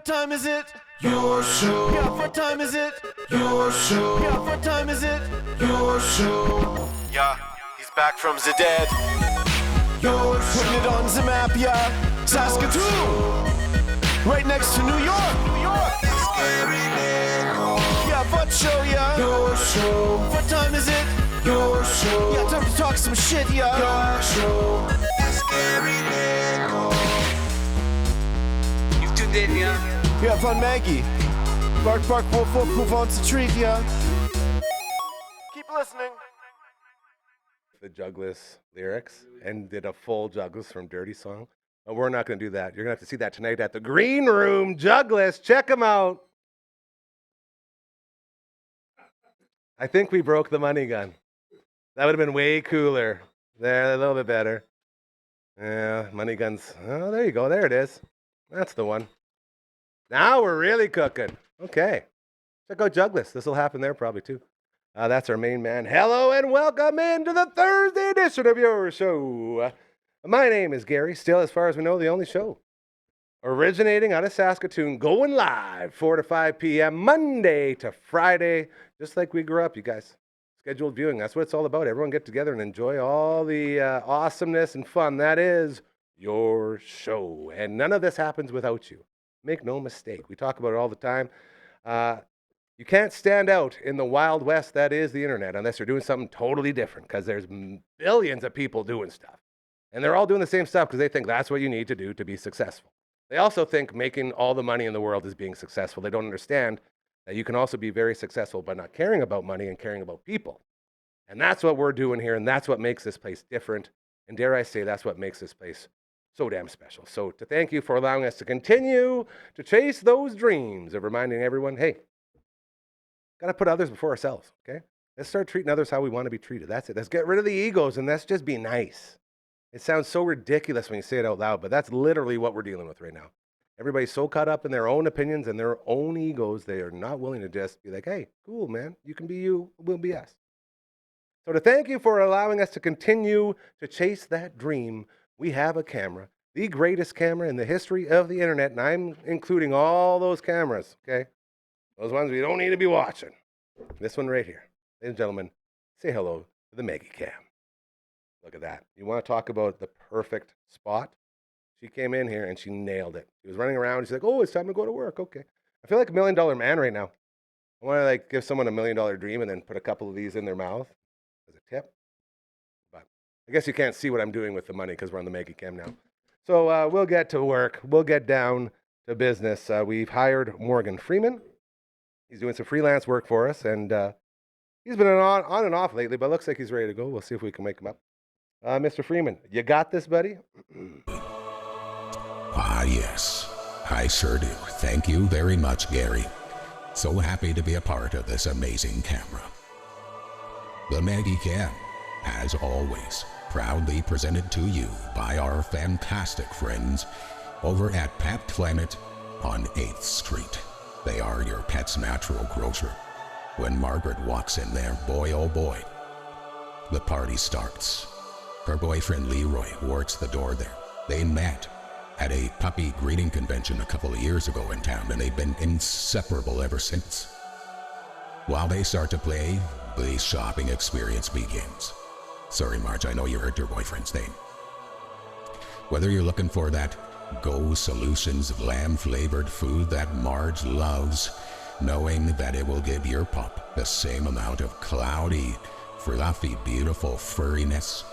What time is it? Your show. Yeah, what time is it? Your show. Yeah, what time is it? Your show. Yeah, he's back from the dead. Your show. Putting it on the map, yeah. Saskatoon. Right next to New York. New York. Yeah, what show, yeah. Your show. What time is it? Your show. Yeah, time to talk some shit, yeah. Your show. You've tuned in, yeah. Yeah, van Maggie. Bark, bark, wolf, wolf, move on to treat, yeah. Keep listening. The Jugless lyrics and did a full Jugless from Dirty song. But we're not going to do that. You're going to have to see that tonight at the Green Room. Jugless, check them out. I think we broke the money gun. That would have been way cooler. There, a little bit better. Yeah, money guns. Oh, there you go. There it is. That's the one. Now we're really cooking. Okay. Check out Jugless. This will happen there probably too. That's our main man. Hello and welcome into the Thursday edition of your show. My name is Gary. Still, as far as we know, the only show. Originating out of Saskatoon, going live 4 to 5 p.m. Monday to Friday. Just like we grew up, you guys. Scheduled viewing. That's what it's all about. Everyone get together and enjoy all the awesomeness and fun. That is your show. And none of this happens without you. Make no mistake. We talk about it all the time. You can't stand out in the Wild West that is the internet unless you're doing something totally different, because there's billions of people doing stuff. And they're all doing the same stuff because they think that's what you need to do to be successful. They also think making all the money in the world is being successful. They don't understand that you can also be very successful by not caring about money and caring about people. And that's what we're doing here, and that's what makes this place different. And dare I say, that's what makes this place so damn special. So to thank you for allowing us to continue to chase those dreams of reminding everyone, hey, got to put others before ourselves, okay? Let's start treating others how we want to be treated. That's it. Let's get rid of the egos, and let's just be nice. It sounds so ridiculous when you say it out loud, but that's literally what we're dealing with right now. Everybody's so caught up in their own opinions and their own egos, they are not willing to just be like, hey, cool, man. You can be you, we'll be us. So to thank you for allowing us to continue to chase that dream, we have a camera, the greatest camera in the history of the internet, and I'm including all those cameras, okay? Those ones we don't need to be watching. This one right here. Ladies and gentlemen, say hello to the Maggie Cam. Look at that. You want to talk about the perfect spot? She came in here and she nailed it. She was running around. She's like, oh, it's time to go to work. Okay. I feel like $1 million man right now. I want to give someone $1 million dream and then put a couple of these in their mouth as a tip. But I guess you can't see what I'm doing with the money because we're on the Maggie Cam now. So we'll get to work. We'll get down to business. We've hired Morgan Freeman. He's doing some freelance work for us, and he's been on and off lately, but it looks like he's ready to go. We'll see if we can make him up. Mr. Freeman, you got this, buddy? Yes, I sure do. Thank you very much, Gary. So happy to be a part of this amazing camera. The Maggie Cam, as always, proudly presented to you by our fantastic friends over at Pet Planet on 8th Street. They are your pet's natural grocer. When Margaret walks in there, boy oh boy, the party starts. Her boyfriend Leroy works the door there. They met at a puppy greeting convention a couple of years ago in town, and they've been inseparable ever since. While they start to play, the shopping experience begins. Sorry, Marge, I know you heard your boyfriend's name. Whether you're looking for that Go Solutions lamb-flavored food that Marge loves, knowing that it will give your pup the same amount of cloudy, fluffy, beautiful furriness,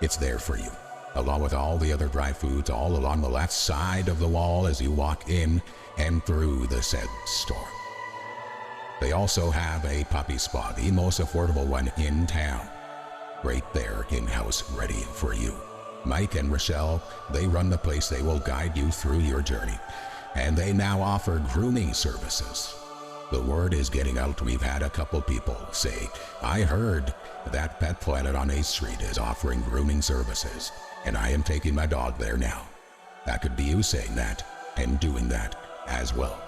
it's there for you, along with all the other dry foods all along the left side of the wall as you walk in and through the said store. They also have a puppy spa, the most affordable one in town, right there in-house ready for you. Mike and Rochelle, they run the place. They will guide you through your journey. And they now offer grooming services. The word is getting out. We've had a couple people say, I heard that Pet Planet on 8th Street is offering grooming services, and I am taking my dog there now. That could be you saying that and doing that as well.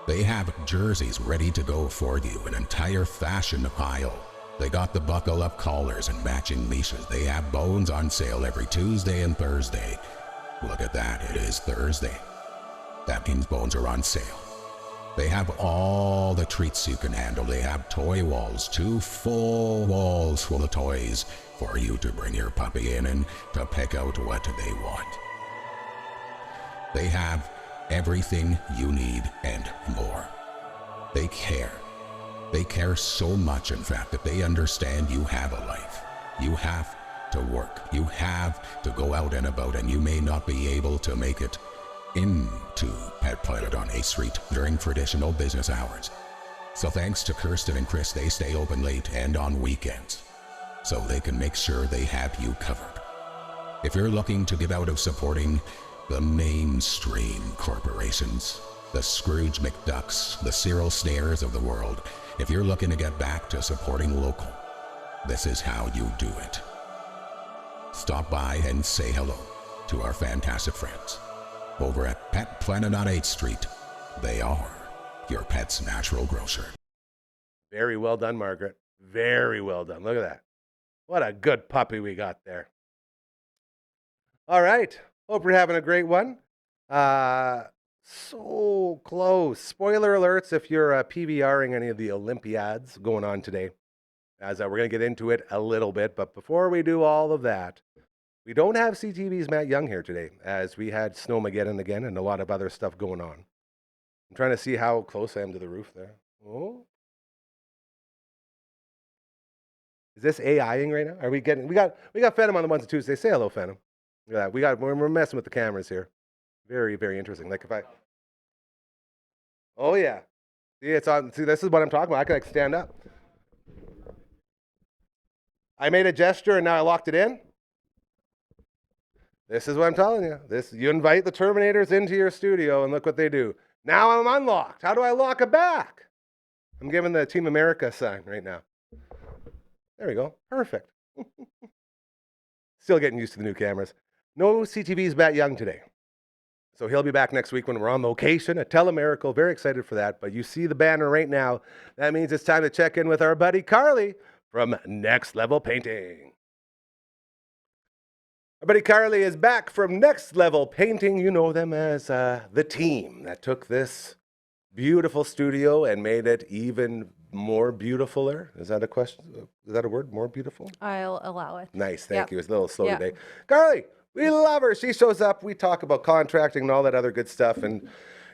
They have jerseys ready to go for you, an entire fashion aisle. They got the buckle-up collars and matching leashes. They have bones on sale every Tuesday and Thursday. Look at that, it is Thursday. that means bones are on sale. They have all the treats you can handle. They have toy walls, 2 full walls full of toys for you to bring your puppy in and to pick out what they want. They have everything you need and more. They care. They care so much, in fact, that they understand you have a life. You have to work. You have to go out and about, and you may not be able to make it into Pet Planet on 8th Street during traditional business hours. So thanks to Kirsten and Chris, they stay open late and on weekends, so they can make sure they have you covered. If you're looking to get out of supporting the mainstream corporations, the Scrooge McDucks, the Cyril Snares of the world, if you're looking to get back to supporting local, this is how you do it. Stop by and say hello to our fantastic friends over at Pet Planet on 8th Street. They are your pet's natural grocer. Very well done, Margaret. Very well done. Look at that. What a good puppy we got there. All right. Hope you're having a great one. So close. Spoiler alerts if you're PVRing any of the Olympiads going on today, as we're going to get into it a little bit. But before we do all of that, we don't have CTV's Matt Young here today, as we had Snowmageddon again and a lot of other stuff going on. I'm trying to see how close I am to the roof there. Oh. Is this AIing right now? Are we getting? We got Phantom on the ones and twos. Say hello, Phantom. Look at that. We're messing with the cameras here. Very, very interesting. Like if I. Oh yeah. See, it's on. See, this is what I'm talking about. I can stand up. I made a gesture and now I locked it in. This is what I'm telling you. You invite the Terminators into your studio and look what they do. Now I'm unlocked. How do I lock it back? I'm giving the Team America sign right now. There we go. Perfect. Still getting used to the new cameras. No CTV's Matt Young today. So he'll be back next week when we're on location at Telemiracle. Very excited for that. But you see the banner right now. That means it's time to check in with our buddy Carly from Next Level Painting. Our buddy Carly is back from Next Level Painting. You know them as the team that took this beautiful studio and made it even more beautifuler. Is that a question? Is that a word? More beautiful? I'll allow it. Nice. Thank you. It's a little slow today. Carly, we love her. She shows up. We talk about contracting and all that other good stuff. And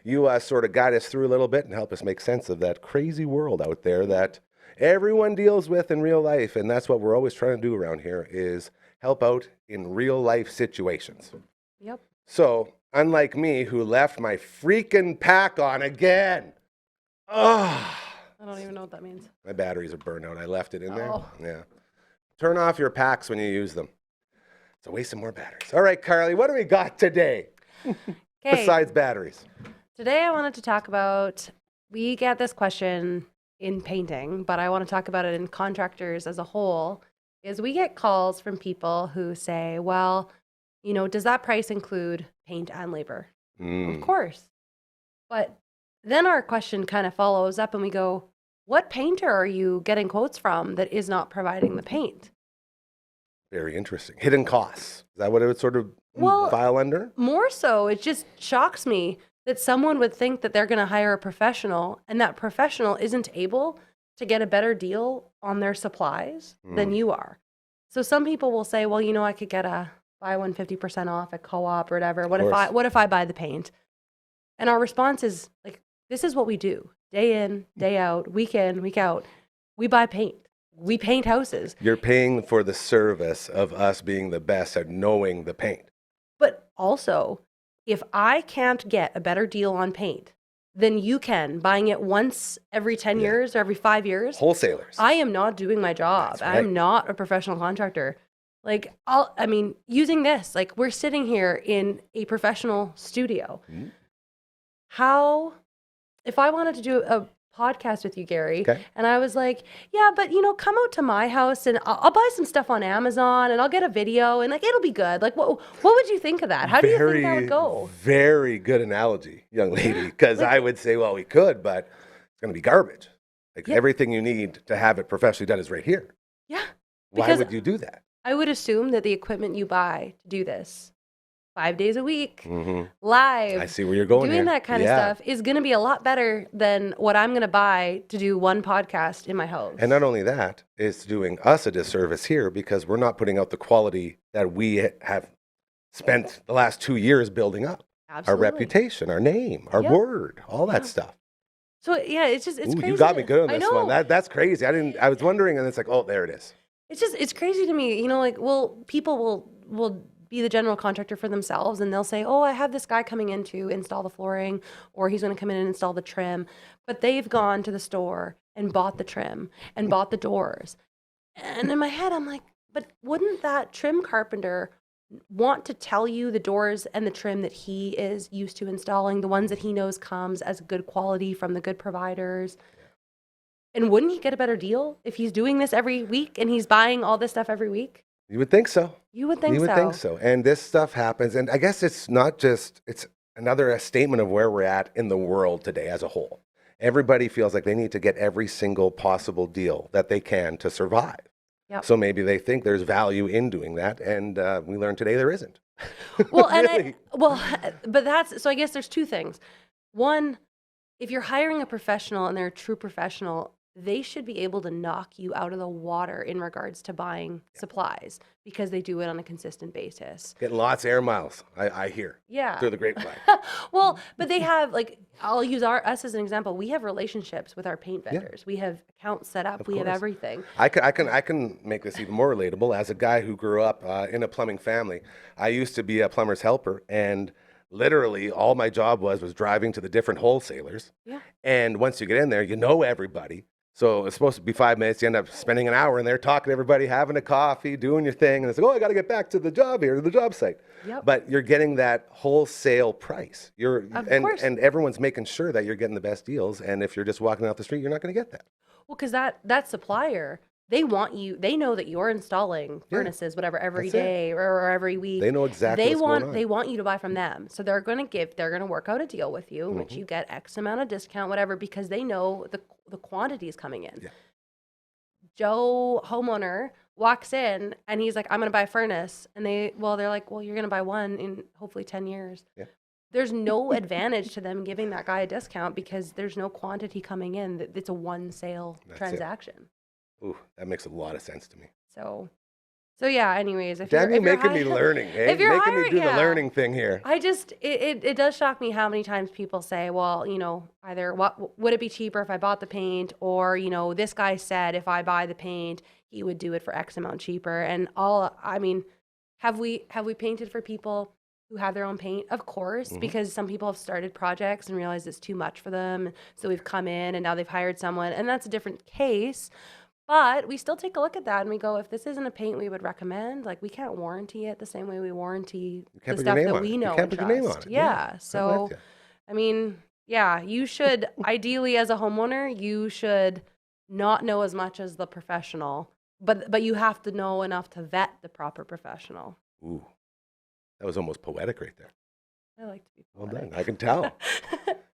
you sort of guide us through a little bit and help us make sense of that crazy world out there that everyone deals with in real life. And that's what we're always trying to do around here is help out in real life situations. Yep. So, unlike me, who left my freaking pack on again. Oh, I don't even know what that means. my batteries are burned out. I left it in there. Oh. Yeah. Turn off your packs when you use them. It's a waste of more batteries. All right, Carly, what do we got today? Besides batteries. Today I wanted to talk about, we get this question in painting, but I want to talk about it in contractors as a whole, is we get calls from people who say, well, you know, does that price include paint and labor? Of course. But then our question kind of follows up and we go, what painter are you getting quotes from that is not providing the paint? Very interesting. Hidden costs. Is that what it would sort of file under? More so, it just shocks me that someone would think that they're going to hire a professional and that professional isn't able to get a better deal on their supplies than you are. So some people will say, well, you know, I could get a buy one 50% off at co-op or whatever. What if I buy the paint? And our response is like, this is what we do. Day in, day out, week in, week out. We buy paint. We paint houses. You're paying for the service of us being the best at knowing the paint. But also, if I can't get a better deal on paint than you can, buying it once every 10 years or every 5 years. Wholesalers. I am not doing my job. That's right. I'm not a professional contractor. Like, using this, like we're sitting here in a professional studio. If I wanted to do a podcast with you, Gary, and I was like, yeah, but you know, come out to my house and I'll buy some stuff on Amazon and I'll get a video and like, it'll be good. Like, what would you think of that? How do you think that would go? Very good analogy, young lady, because I would say, well, we could, but it's going to be garbage. Like everything you need to have it professionally done is right here. Yeah. Why would you do that? I would assume that the equipment you buy to do this 5 days a week, Mm-hmm. live. I see where you're going Doing here. that kind of stuff is going to be a lot better than what I'm going to buy to do one podcast in my house. And not only that, it's doing us a disservice here because we're not putting out the quality that we have spent the last 2 years building up. Absolutely. Our reputation, our name, our word, all that stuff. So yeah, it's Ooh, crazy. you got me good on I this know. one. That's crazy. I was wondering, and it's like, oh, there it is. It's crazy to me. Like, well, people will be the general contractor for themselves, and they'll say, oh, I have this guy coming in to install the flooring, or he's going to come in and install the trim, but they've gone to the store and bought the trim and bought the doors. And in my head, I'm like, but wouldn't that trim carpenter want to tell you the doors and the trim that he is used to installing, the ones that he knows comes as good quality from the good providers? And wouldn't he get a better deal if he's doing this every week and he's buying all this stuff every week? You would think so. You would think so. You would think so. And this stuff happens. And I guess it's not just, it's another statement of where we're at in the world today as a whole. Everybody feels like they need to get every single possible deal that they can to survive. Yep. So maybe they think there's value in doing that. And we learned today there isn't. Well, Really. so I guess there's two things. One, if you're hiring a professional and they're a true professional, they should be able to knock you out of the water in regards to buying supplies because they do it on a consistent basis. Getting lots of air miles, I hear. Yeah. Through the grapevine. Well, but they have, like, I'll use us as an example. We have relationships with our paint vendors. We have accounts set up. We have course. everything. I can make this even more relatable. As a guy who grew up in a plumbing family, I used to be a plumber's helper, and literally all my job was driving to the different wholesalers. Yeah. And once you get in there, you know everybody. So it's supposed to be 5 minutes. You end up spending an hour in there talking to everybody, having a coffee, doing your thing. And it's like, oh, I got to get back to the job here, to the job site. Yep. But you're getting that wholesale price. Of course. And everyone's making sure that you're getting the best deals. And if you're just walking off the street, you're not going to get that. Well, because that supplier, they want you. They know that you're installing furnaces, whatever, every That's it. day or every week. They know exactly what's going on. They want you to buy from them. So they're going to work out a deal with you, in which you get X amount of discount, whatever, because they know the quantity is coming in. Yeah. Joe homeowner walks in and he's like, I'm going to buy a furnace. And they're like, well, you're going to buy one in hopefully 10 years. Yeah. There's no advantage to them giving that guy a discount because there's no quantity coming in. It's a one sale transaction. Ooh, that makes a lot of sense to me. So yeah, anyways. Damn, you're making me learning, eh? If you're making me do the hiring- learning thing here. It does shock me how many times people say, well, either would it be cheaper if I bought the paint, or, this guy said if I buy the paint, he would do it for X amount cheaper. And have we painted for people who have their own paint? Of course, because some people have started projects and realized it's too much for them. So we've come in and now they've hired someone, and that's a different case. But we still take a look at that and we go, if this isn't a paint we would recommend, like, we can't warranty it the same way we warranty the stuff that we know and trust. Yeah. So, you should, ideally as a homeowner, you should not know as much as the professional, but you have to know enough to vet the proper professional. Ooh, that was almost poetic right there. I like to be Well poetic. done. I can tell.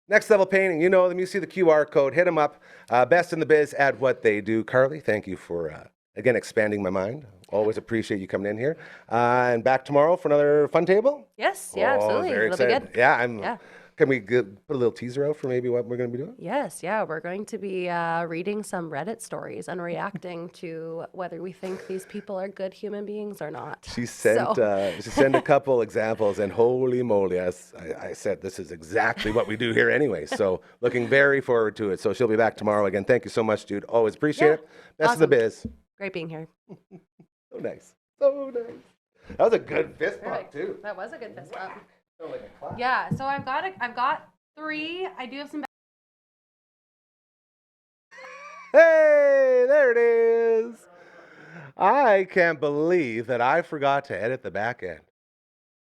Next Level Painting, them, you see the QR code, hit them up. Best in the biz at what they do. Carly, thank you for, again, expanding my mind. Always appreciate you coming in here. And back tomorrow for another fun table? Yes, yeah, absolutely. Very It'll excited. be good. Yeah, Can we put a little teaser out for maybe what we're going to be doing? Yes, yeah. We're going to be reading some Reddit stories and reacting to whether we think these people are good human beings or not. She sent a couple examples, and holy moly, as I said, this is exactly what we do here anyway. So looking very forward to it. So she'll be back tomorrow again. Thank you so much, dude. Always appreciate it. Best of the biz. Great being here. So nice. So nice. That was a good fist bump, too. That was a good fist bump. Sounded like a clap. Yeah, so I've got 3. I do have some. Hey, there it is. I can't believe that I forgot to edit the back end.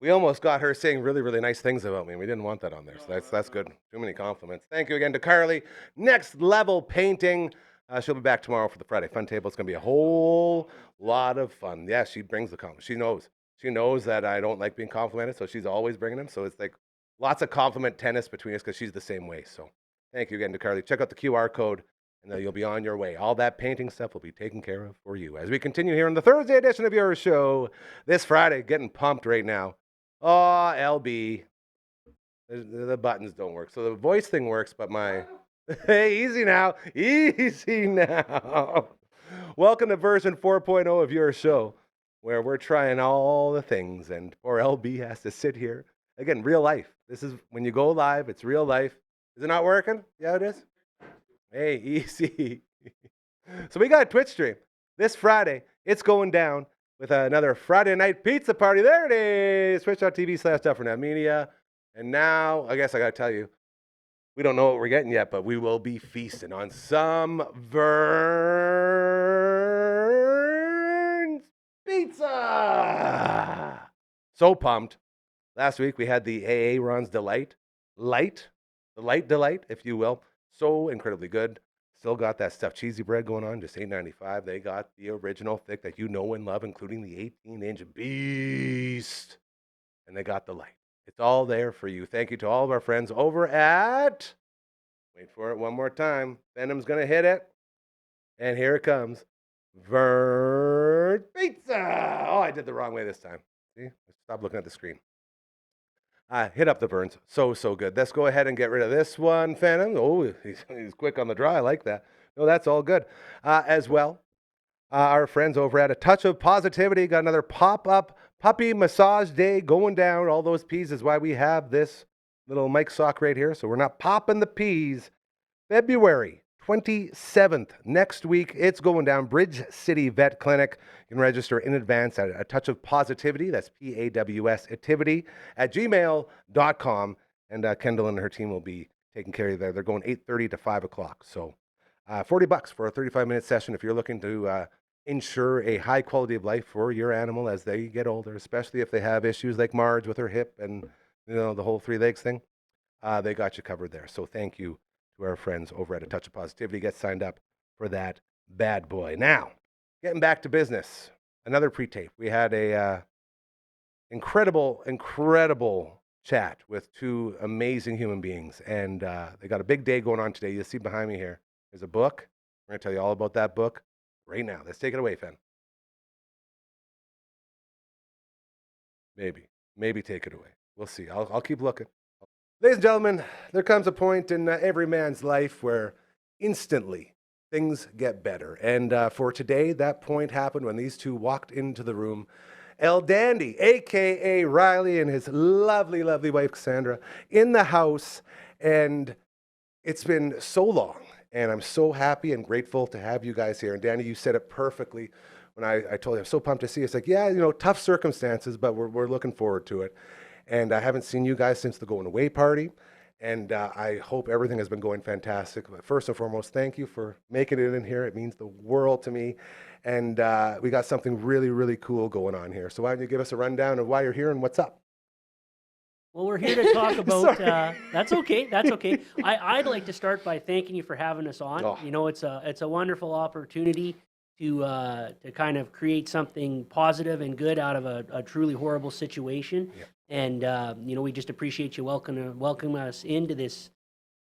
We almost got her saying really, really nice things about me. We didn't want that on there, so that's good. Too many compliments. Thank you again to Carly. Next Level Painting. She'll be back tomorrow for the Friday Fun Table. It's going to be a whole lot of fun. Yeah, she brings the compliments. She knows. She knows that I don't like being complimented, so she's always bringing them. So it's like lots of compliment tennis between us because she's the same way. So thank you again to Carly. Check out the QR code, and then you'll be on your way. All that painting stuff will be taken care of for you as we continue here on the Thursday edition of your show this Friday. Getting pumped right now. Oh, LB. The buttons don't work. So the voice thing works, but my... Hey, easy now. Easy now. Welcome to version 4.0 of your show, where we're trying all the things, and poor LB has to sit here. Again, real life. This is when you go live, it's real life. Is it not working? Yeah, it is? Hey, easy. So we got a Twitch stream this Friday. It's going down with another Friday night pizza party. There it is. Twitch.tv/Dufferin Ave Media. And now, I guess I got to tell you, we don't know what we're getting yet, but we will be feasting on some Vern's Pizza. So pumped. Last week we had the AA Ron's Delight. The Light Delight, if you will. So incredibly good. Still got that stuffed cheesy bread going on, just $8.95. They got the original thick that you know and love, including the 18-inch beast. And they got the light. It's all there for you. Thank you to all of our friends over at... Wait for it one more time. Venom's going to hit it. And here it comes. Vern Pizza. Oh, I did the wrong way this time. See? Stop looking at the screen. Hit up the Verns. So good. Let's go ahead and get rid of this one, Phantom. Oh, he's quick on the draw. I like that. No, that's all good. As well, our friends over at A Touch of Positivity got another pop-up puppy massage day going down. All those peas is why we have this little mic sock right here. So we're not popping the peas. February 27th, next week, it's going down. Bridge City Vet Clinic. You can register in advance at A Touch of Positivity. That's PAWS activity at gmail.com. And Kendall and her team will be taking care of you there. They're going 8:30 to 5 o'clock. So $40 for a 35-minute session if you're looking to ensure a high quality of life for your animal as they get older, especially if they have issues like Marge with her hip and the whole 3 legs thing. They got you covered there. So thank you to our friends over at A Touch of Positivity. Get signed up for that bad boy. Now, getting back to business, another pre-tape. We had a incredible chat with 2 amazing human beings, and they got a big day going on today. You'll see behind me here. There's a book. We're going to tell you all about that book right now. Let's take it away, Fen. Maybe take it away. We'll see. I'll keep looking. Ladies and gentlemen, there comes a point in every man's life where instantly things get better. And for today, that point happened when these 2 walked into the room. El Dandy, a.k.a. Riley, and his lovely wife, Cassandra, in the house. And it's been so long, and I'm so happy and grateful to have you guys here. And Danny, you said it perfectly when I told you I'm so pumped to see you. It's like, yeah, tough circumstances, but we're looking forward to it. And I haven't seen you guys since the going away party. And I hope everything has been going fantastic. But first and foremost, thank you for making it in here. It means the world to me. And we got something really cool going on here. So why don't you give us a rundown of why you're here and what's up? Well, we're here to talk about, that's okay. I'd like to start by thanking you for having us on. Oh. It's a wonderful opportunity to kind of create something positive and good out of a truly horrible situation. Yeah. And, we just appreciate you welcoming us into this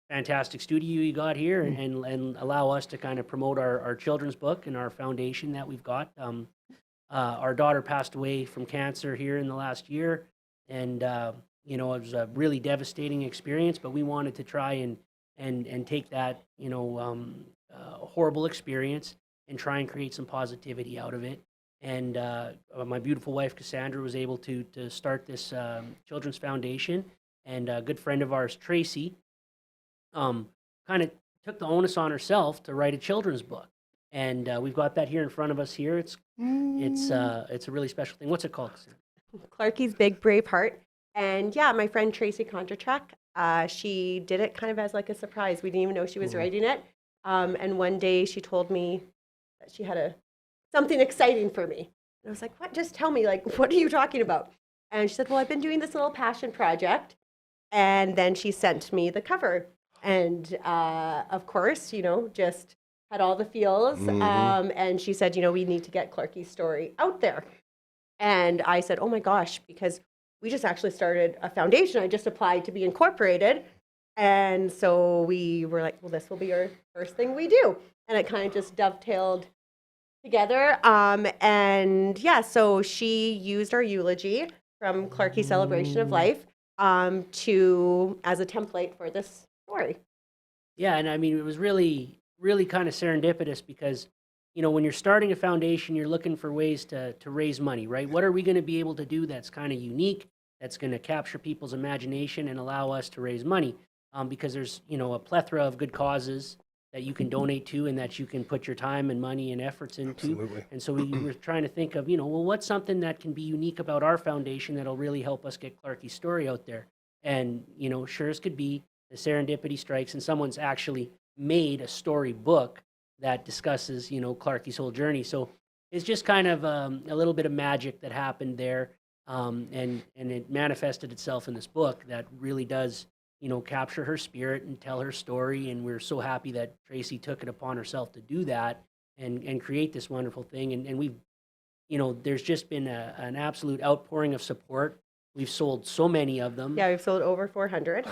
fantastic studio you got here and allow us to kind of promote our children's book and our foundation that we've got. Our daughter passed away from cancer here in the last year. And, it was a really devastating experience, but we wanted to try and take that, horrible experience and try and create some positivity out of it. And my beautiful wife, Cassandra, was able to start this children's foundation. And a good friend of ours, Tracy, kind of took the onus on herself to write a children's book. And we've got that here in front of us here. It's a really special thing. What's it called, Cassandra? Clarky's Big Brave Heart. And yeah, my friend Tracy Contratrack, she did it kind of as like a surprise. We didn't even know she was writing it. And one day she told me that she had something exciting for me. And I was like, what? Just tell me, like, what are you talking about? And she said, well, I've been doing this little passion project. And then she sent me the cover. And of course, just had all the feels. And she said, we need to get Clarky's story out there. And I said, oh my gosh, because we just actually started a foundation. I just applied to be incorporated. And so we were like, well, this will be our first thing we do. And it kind of just dovetailed together. And yeah, so she used our eulogy from Clarkie's Celebration of Life to as a template for this story. Yeah, and I mean, it was really, really kind of serendipitous because, you know, when you're starting a foundation, you're looking for ways to raise money, right? What are we going to be able to do that's kind of unique, that's going to capture people's imagination and allow us to raise money? Because there's, you know, a plethora of good causes that you can donate to and that you can put your time and money and efforts into. Absolutely. And so we were trying to think of, you know, well, what's something that can be unique about our foundation that'll really help us get Clarkie's story out there? And, you know, sure as could be, the serendipity strikes and someone's actually made a story book that discusses, you know, Clarkie's whole journey. So it's just kind of a little bit of magic that happened there. And it manifested itself in this book that really does, you know, capture her spirit and tell her story. And we're so happy that Tracy took it upon herself to do that and create this wonderful thing. And we've, you know, there's just been an absolute outpouring of support. We've sold so many of them. Yeah, we've sold over 400.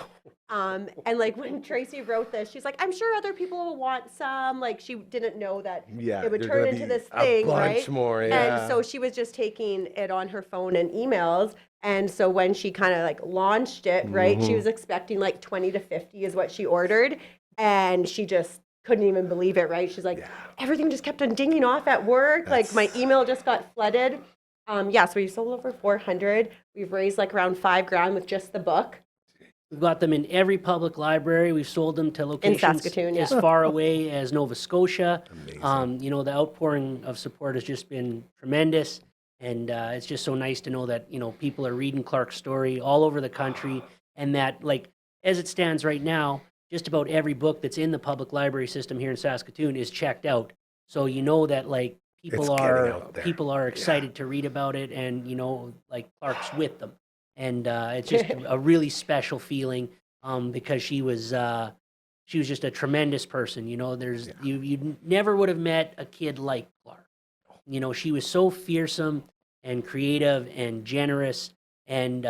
And like when Tracy wrote this, she's like, I'm sure other people will want some. Like she didn't know that Yeah, it would there's turn gonna into be this a thing, bunch right? more, yeah. And so she was just taking it on her phone and emails. And so when she kind of like launched it, right, she was expecting like 20 to 50 is what she ordered. And she just couldn't even believe it, right? She's like, everything just kept on dinging off at work. Like my email just got flooded. Yeah, so we've sold over 400. We've raised like around $5,000 with just the book. We've got them in every public library. We've sold them to locations Saskatoon, yeah. as far away as Nova Scotia. You know, the outpouring of support has just been tremendous. And it's just so nice to know that, you know, people are reading Clark's story all over the country. And that, like, as it stands right now, just about every book that's in the public library system here in Saskatoon is checked out. So you know that, like, people are excited to read about it, and you know, like Clark's with them, and it's just a really special feeling because she was just a tremendous person. You know, you never would have met a kid like Clark. You know, she was so fearsome and creative and generous and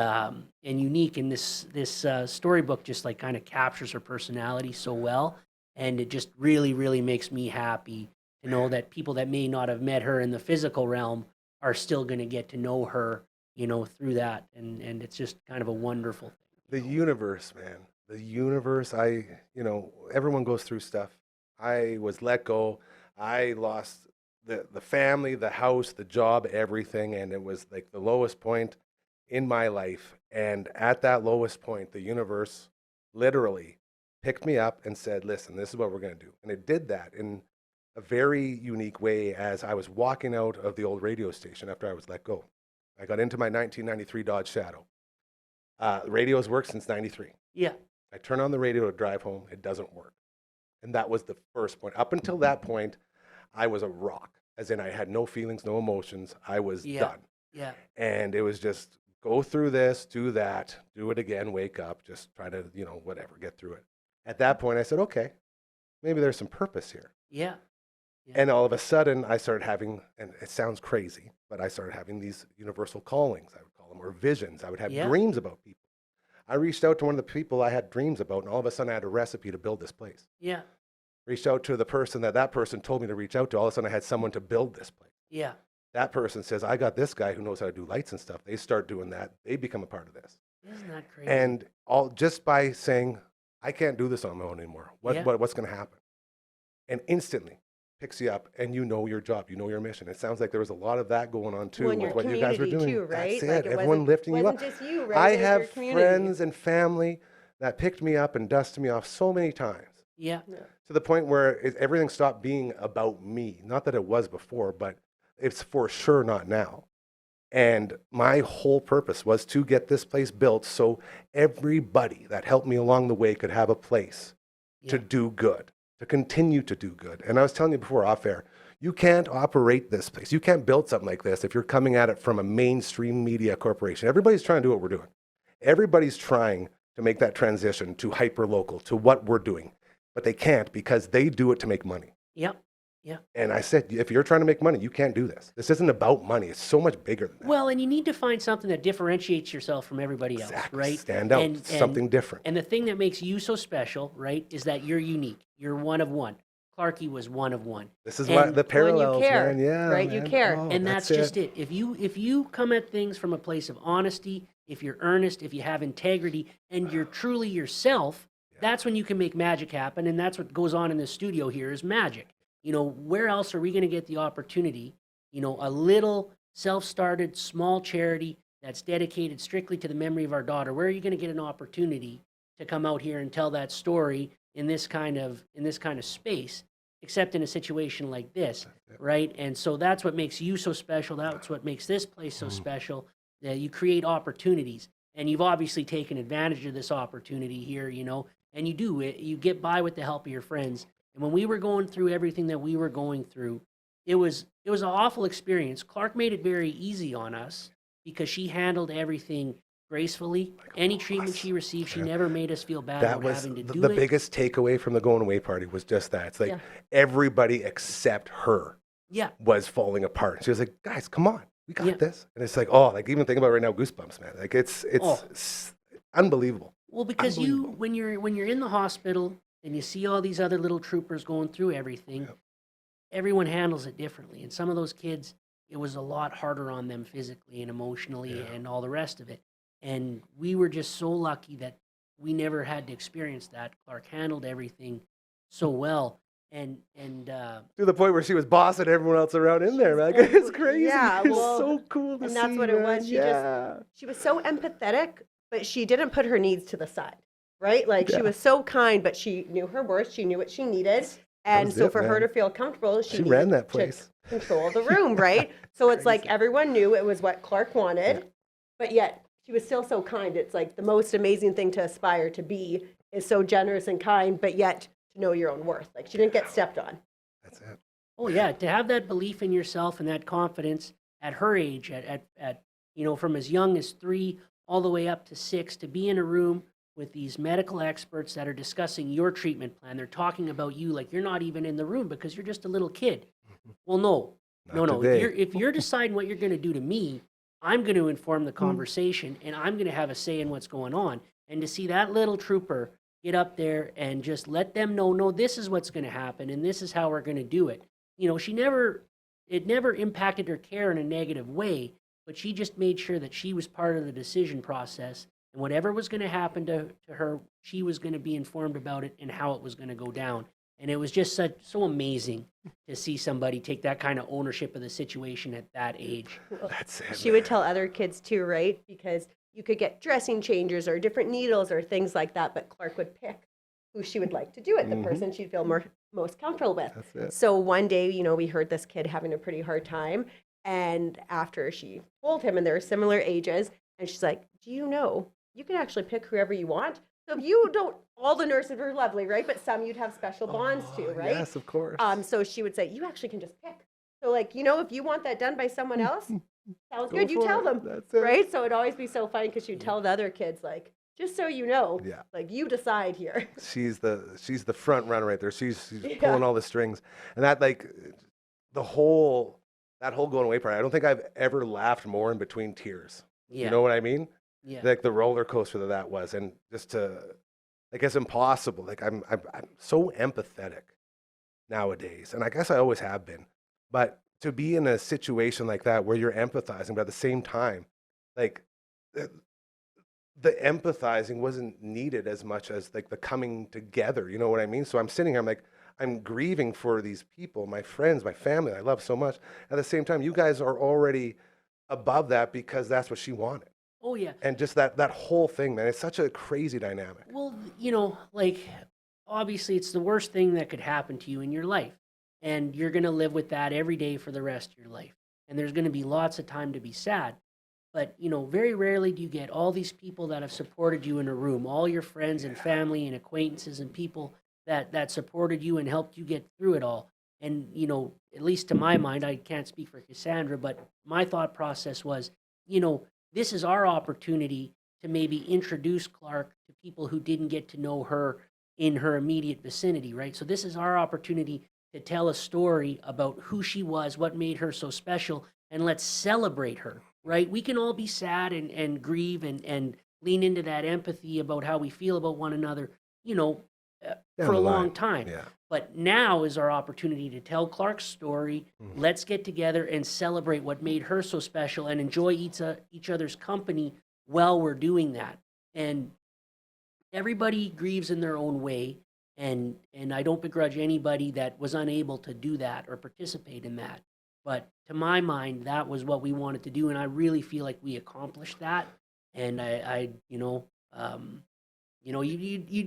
unique, and this storybook just like kind of captures her personality so well, and it just really makes me happy to know that people that may not have met her in the physical realm are still going to get to know her, you know, through that. And it's just kind of a wonderful thing. The universe, man. The universe, you know, everyone goes through stuff. I was let go. I lost the family, the house, the job, everything. And it was like the lowest point in my life. And at that lowest point, the universe literally picked me up and said, listen, this is what we're going to do. And it did that in a very unique way as I was walking out of the old radio station after I was let go. I got into my 1993 Dodge Shadow. Radio's worked since 93. Yeah. I turn on the radio to drive home. It doesn't work. And that was the first point. Up until that point, I was a rock, as in I had no feelings, no emotions. I was done. Yeah. And it was just go through this, do that, do it again, wake up, just try to, you know, whatever, get through it. At that point, I said, okay, maybe there's some purpose here. Yeah. And all of a sudden, I started having, and it sounds crazy, but I started having these universal callings, I would call them, or visions. I would have dreams about people. I reached out to one of the people I had dreams about, and all of a sudden, I had a recipe to build this place. Yeah. Reached out to the person that person told me to reach out to. All of a sudden, I had someone to build this place. Yeah. That person says, I got this guy who knows how to do lights and stuff. They start doing that. They become a part of this. Isn't that crazy? And all just by saying, I can't do this on my own anymore. What's going to happen? And instantly picks you up, and you know your job, you know your mission. It sounds like there was a lot of that going on too with what you guys were doing. Too, right? That's like it. Everyone lifting you up. Wasn't just you, right? I It was have your community. friends and family that picked me up and dusted me off so many times. Yeah. To the point where everything stopped being about me. Not that it was before, but it's for sure not now. And my whole purpose was to get this place built so everybody that helped me along the way could have a place to do good, to continue to do good. And I was telling you before off air, you can't operate this place. You can't build something like this if you're coming at it from a mainstream media corporation. Everybody's trying to do what we're doing. Everybody's trying to make that transition to hyper-local, to what we're doing. But they can't because they do it to make money. Yep. Yeah. And I said, if you're trying to make money, you can't do this. This isn't about money. It's so much bigger than that. Well, and you need to find something that differentiates yourself from everybody else, right? Stand out, something different. And the thing that makes you so special, right, is that you're unique. You're one of one. Clarky was one of one. This is And why the When you parallels, care, man. Yeah, right? You man. care. Oh, And that's just it. If you come at things from a place of honesty, if you're earnest, if you have integrity, and you're truly yourself, that's when you can make magic happen. And that's what goes on in the studio here is magic. You know, where else are we going to get the opportunity? You know, a little self-started small charity that's dedicated strictly to the memory of our daughter. Where are you going to get an opportunity to come out here and tell that story in this kind of space, except in a situation like this, right? And so that's what makes you so special. That's what makes this place so special. That you create opportunities, and you've obviously taken advantage of this opportunity here, you know. And you do it. You get by with the help of your friends. And when we were going through everything that we were going through, it was an awful experience. Clark made it very easy on us because she handled everything gracefully. Any treatment she received, she never made us feel bad That about was having to do the it. biggest takeaway from the going away party was just that. It's like Yeah. everybody except her Yeah. was falling apart. She was like, guys, come on. We got Yeah. this. And it's like, oh, like even thinking about it right now, goosebumps, man. Like it's Oh. unbelievable. Well, because you, when you're in the hospital and you see all these other little troopers going through everything, everyone handles it differently. And some of those kids, it was a lot harder on them physically and emotionally and all the rest of it. And we were just so lucky that we never had to experience that. Clark handled everything so well. And To the point where she was bossing everyone else around in there, man. Like, it's crazy. Yeah, It's well, so cool to and see. that's what it was. man. She was so empathetic, but she didn't put her needs to the side, right? Like she was so kind, but she knew her worth. She knew what she needed. And was so it, for her man. to feel comfortable, She needed ran that to place. control the room, right? So it's like everyone knew it was what Clark wanted, but yet she was still so kind. It's like the most amazing thing to aspire to be is so generous and kind, but yet to know your own worth. Like she didn't get stepped on. That's it. oh yeah, to have that belief in yourself and that confidence at her age, at you know, from as young as 3 all the way up to 6, to be in a room with these medical experts that are discussing your treatment plan. They're talking about you like you're not even in the room because you're just a little kid. Well, no. Not If today. you're deciding what you're going to do to me, I'm going to inform the conversation and I'm going to have a say in what's going on. And to see that little trooper get up there and just let them know, no, this is what's going to happen and this is how we're going to do it. You know, it never impacted her care in a negative way, but she just made sure that she was part of the decision process. And whatever was going to happen to her, she was going to be informed about it and how it was going to go down. And it was just so amazing to see somebody take that kind of ownership of the situation at that age. That's it. She would tell other kids too, right? Because you could get dressing changers or different needles or things like that, but Clark would pick who she would like to do it, the person she'd feel most comfortable with. That's it. So one day, you know, we heard this kid having a pretty hard time. And after she told him, and they're similar ages, and she's like, do you know, you can actually pick whoever you want. So if you don't, all the nurses are lovely, right? But some you'd have special bonds to, right? Yes, of course. So she would say, you actually can just pick. So like, you know, if you want that done by someone else, sounds good, you for tell it. them, That's it. right? So it'd always be so funny because she'd tell the other kids, like, just so you know, Yeah. like you decide here. She's the front runner right there. She's pulling all the strings, and that like that whole going away part. I don't think I've ever laughed more in between tears. Yeah. You know what I mean? Yeah. Like the roller coaster that was, and just to like it's impossible. Like I'm so empathetic nowadays, and I guess I always have been, but to be in a situation like that where you're empathizing, but at the same time, like the empathizing wasn't needed as much as like the coming together. You know what I mean? So I'm sitting here, I'm grieving for these people, my friends, my family I love so much. At the same time, you guys are already above that because that's what she wanted. Oh, yeah. And just that whole thing, man, it's such a crazy dynamic. Well, you know, like, obviously it's the worst thing that could happen to you in your life. And you're going to live with that every day for the rest of your life. And there's going to be lots of time to be sad. But, you know, very rarely do you get all these people that have supported you in a room, all your friends and family and acquaintances and people that supported you and helped you get through it all. And, you know, at least to my mind, I can't speak for Cassandra, but my thought process was, you know, this is our opportunity to maybe introduce Clark to people who didn't get to know her in her immediate vicinity, right? So this is our opportunity to tell a story about who she was, what made her so special, and let's celebrate her, right? We can all be sad and grieve and lean into that empathy about how we feel about one another, you know, Down for a the long line. time. Yeah. But now is our opportunity to tell Clark's story. Let's get together and celebrate what made her so special and enjoy each other's company while we're doing that. And everybody grieves in their own way. And I don't begrudge anybody that was unable to do that or participate in that. But to my mind, that was what we wanted to do. And I really feel like we accomplished that. And you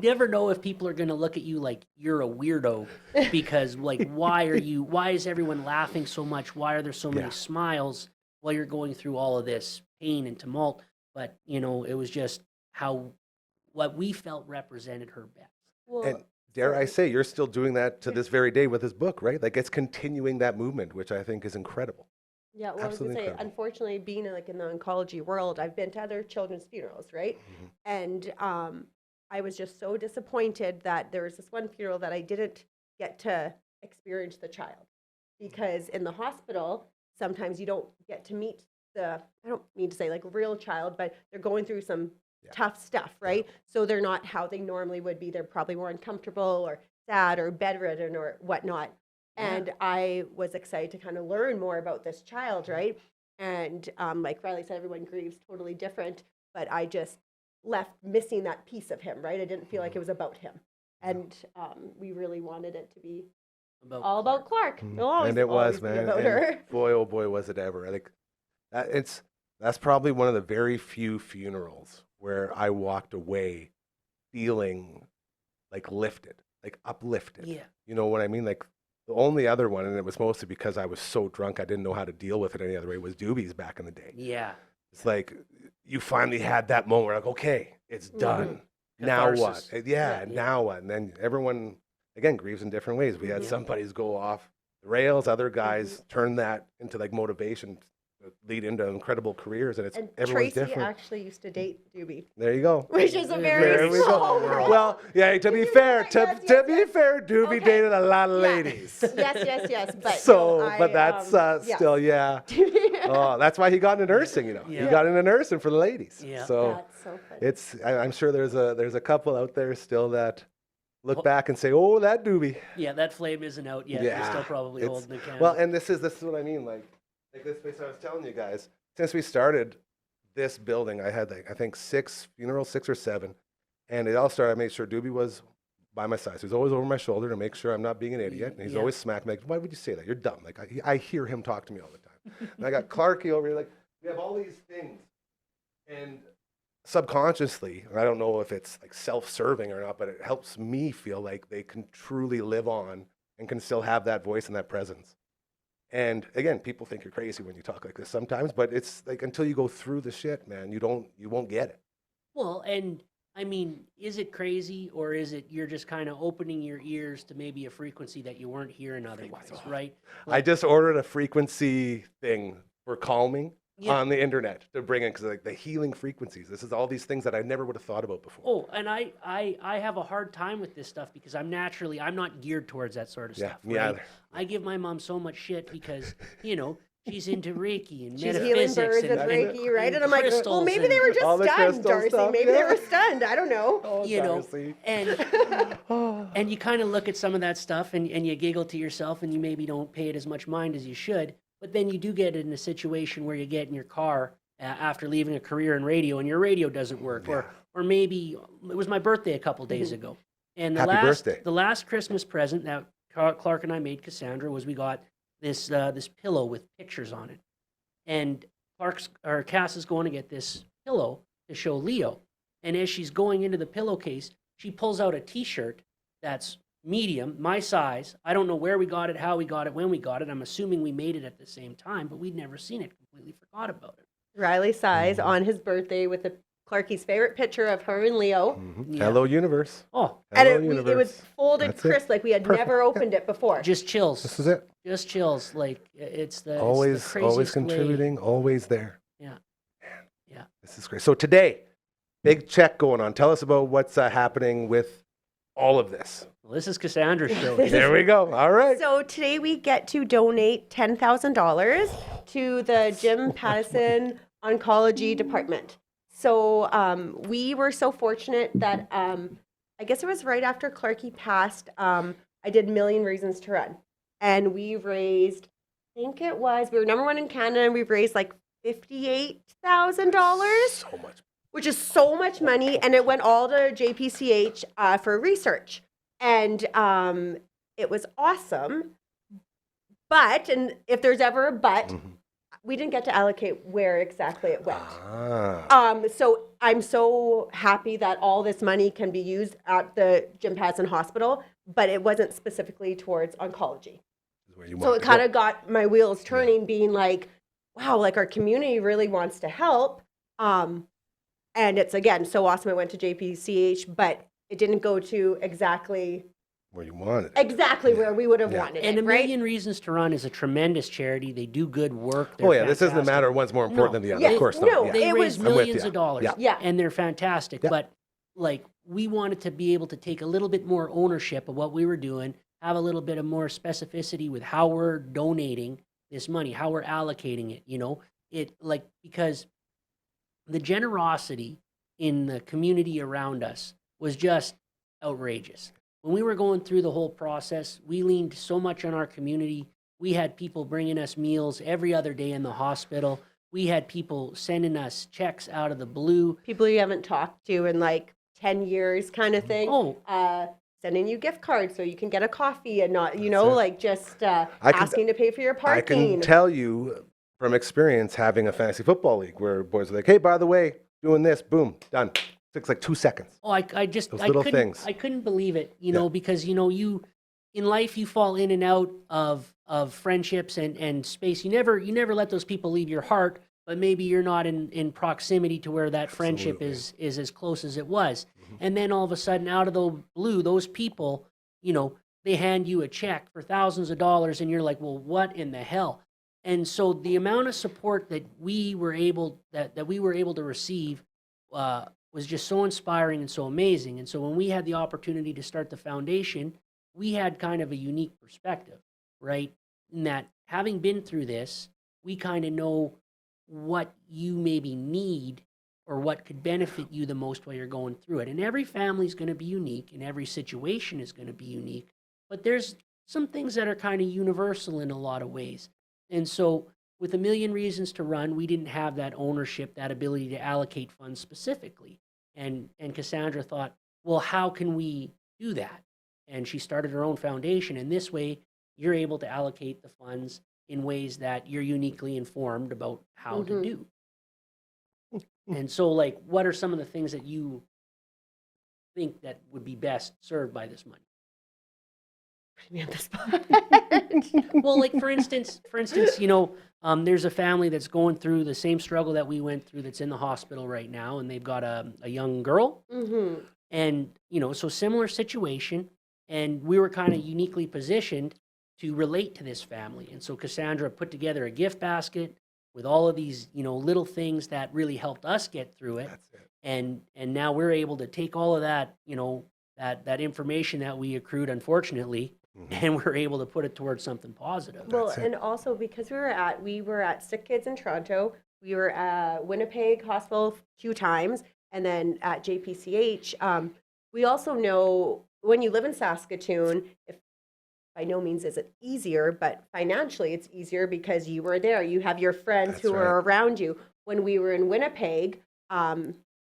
never know if people are going to look at you like you're a weirdo because like, why is everyone laughing so much? Why are there so many smiles while you're going through all of this pain and tumult? But, it was just what we felt represented her best. Well, And dare I say, you're still doing that to this very day with this book, right? Like it's continuing that movement, which I think is incredible. yeah, well, I was going to absolutely say, incredible. unfortunately, being in the oncology world, I've been to other children's funerals, right? And I was just so disappointed that there was this one funeral that I didn't get to experience the child because in the hospital, sometimes you don't get to meet I don't mean to say like a real child, but they're going through some tough stuff, right? So they're not how they normally would be. They're probably more uncomfortable or sad or bedridden or whatnot. And I was excited to kind of learn more about this child, right? And like Riley said, everyone grieves totally different, but I just left missing that piece of him, right? I didn't feel like it was about him. And we really wanted it to be all about Clark. It'll always, And it always was, be man. about And her. boy, oh boy, was it ever. Like that's probably one of the very few funerals where I walked away feeling like lifted, like uplifted. Yeah. You know what I mean? Like the only other one, and it was mostly because I was so drunk I didn't know how to deal with it any other way, was Doobies back in the day. Yeah. It's like you finally had that moment where like, okay, it's done. Now what? Catharsis. Yeah, now what? And then everyone, again, grieves in different ways. We had some buddies go off the rails, other guys turn that into like motivation, lead into incredible careers, and it's And everyone's Tracy different. actually used to date Doobie, There you go. which is a There very we small go. world. Well, yeah, to be fair, Yes, to be fair, Doobie Okay. dated a lot of Yeah. ladies. Yes. But So, no, but that's yeah. still, yeah. Oh, that's why he got into nursing, you know. Yeah. He got into nursing for the ladies. Yeah. So That's so funny. it's, I'm sure there's a couple out there still that look back and say, oh, that Doobie. Yeah, that flame isn't out yet. They're still probably it's- holding the candle. Well, and this is what I mean. Like this place I was telling you guys, since we started this building, I had like, I think 6 funerals, 6 or 7. And it all started, I made sure Doobie was by my side. So he's always over my shoulder to make sure I'm not being an idiot. And he's always smacking me like, why would you say that? You're dumb. Like I hear him talk to me all the time. And I got Clarky over here, like we have all these things. And subconsciously, and I don't know if it's like self-serving or not, but it helps me feel like they can truly live on and can still have that voice and that presence. And again, people think you're crazy when you talk like this sometimes, but it's like until you go through the shit, man, you won't get it. Well, and I mean, is it crazy or is it you're just kind of opening your ears to maybe a frequency that you weren't hearing otherwise, right? I just ordered a frequency thing for calming Yeah. on the internet to bring in, because like the healing frequencies, this is all these things that I never would have thought about before. Oh, and I have a hard time with this stuff because I'm not geared towards that sort of Yeah, stuff. me right? either. I give my mom so much shit because, she's into Reiki and She's healing metaphysics birds and and Reiki, right? And I'm like, well, crystals maybe they and- were just all the stunned, crystal Darcy. stuff, Maybe they yeah. were stunned. I don't know. Oh, you know, Darcy. and you kind of look at some of that stuff and you giggle to yourself and you maybe don't pay it as much mind as you should. But then you do get in a situation where you get in your car after leaving a career in radio and your radio doesn't work, or maybe it was my birthday a couple days ago, and Happy birthday. the last Christmas present that Clark and I made Cassandra was we got this this pillow with pictures on it, and Cass is going to get this pillow to show Leo, and as she's going into the pillowcase, she pulls out a T-shirt that's medium, my size. I don't know where we got it, how we got it, when we got it. I'm assuming we made it at the same time, but we'd never seen it. Completely forgot about it. Riley Size on his birthday with Clarky's favorite picture of her and Leo. Yeah. Hello, universe. Oh, And Hello, it was universe. folded That's it. crisp, like we had never opened it before. just chills. This is it. Just chills. Like it's the Always, it's the always craziest way. contributing, always there. Yeah. Yeah. This is great. So today, big check going on. Tell us about what's happening with all of this. Well, this is Cassandra's show. There we go. All right. So today we get to donate $10,000 to the Jim Pattison Oncology Department. So we were so fortunate that I guess it was right after Clarky passed. I did Million Reasons to Run. And we raised, I think it was, we were number one in Canada, and we've raised like $58,000, So much. which is so much money. And it went all to JPCH for research. And it was awesome. But, and if there's ever a but, we didn't get to allocate where exactly it went. So I'm so happy that all this money can be used at the Jim Patterson Hospital, but it wasn't specifically towards oncology. Where you So want it to kind go. of got my wheels turning, being like, wow, like our community really wants to help. And it's, again, so awesome it went to JPCH, but it didn't go to exactly where you want it. where we would have wanted And it, A right? Million Reasons to Run is a tremendous charity. They do good work. Oh, They're yeah, this doesn't fantastic. matter one's more important than the other. Yes, Of course no, not. Yeah. They It raise was- I'm with millions you. of dollars. Yeah. And they're fantastic. Yeah. But like we wanted to be able to take a little bit more ownership of what we were doing, have a little bit of more specificity with how we're donating this money, how we're allocating it, because the generosity in the community around us was just outrageous. When we were going through the whole process, we leaned so much on our community. We had people bringing us meals every other day in the hospital. We had people sending us checks out of the blue. People you haven't talked to in like 10 years kind of thing. Oh. Sending you gift cards so you can get a coffee and not, it. like just asking to pay for your I parking. can tell you from experience having a fantasy football league where boys are like, hey, by the way, doing this, boom, done. Takes like 2 seconds. Oh, I just Those I little couldn't things. I couldn't believe it, because you in life you fall in and out of friendships and space. You never let those people leave your heart, but maybe you're not in proximity to where that friendship is as close as it was. And then all of a sudden, out of the blue, those people, they hand you a check for thousands of dollars, and you're like, well, what in the hell? And so the amount of support that we were able to receive was just so inspiring and so amazing. And so when we had the opportunity to start the foundation, we had kind of a unique perspective, right? In that having been through this, we kind of know what you maybe need or what could benefit you the most while you're going through it. And every family is going to be unique and every situation is going to be unique, but there's some things that are kind of universal in a lot of ways. And so with A Million Reasons to Run, we didn't have that ownership, that ability to allocate funds specifically. And Cassandra thought, well, how can we do that? And she started her own foundation. And this way, you're able to allocate the funds in ways that you're uniquely informed about how to do. And so, like, what are some of the things that you think that would be best served by this money? Put me on the spot. Well, like for instance, there's a family that's going through the same struggle that we went through that's in the hospital right now, and they've got a young girl. And, so similar situation, and we were kind of uniquely positioned to relate to this family. And so Cassandra put together a gift basket with all of these, little things that really helped us get through it. That's it. And now we're able to take all of that, that information that we accrued, unfortunately, and we're able to put it towards something positive. Well, That's it. and also because we were at Sick Kids in Toronto, we were at Winnipeg Hospital a few times, and then at JPCH. We also know when you live in Saskatoon, if by no means is it easier, but financially it's easier because you were there. You have your friends That's who are right. around you. When we were in Winnipeg,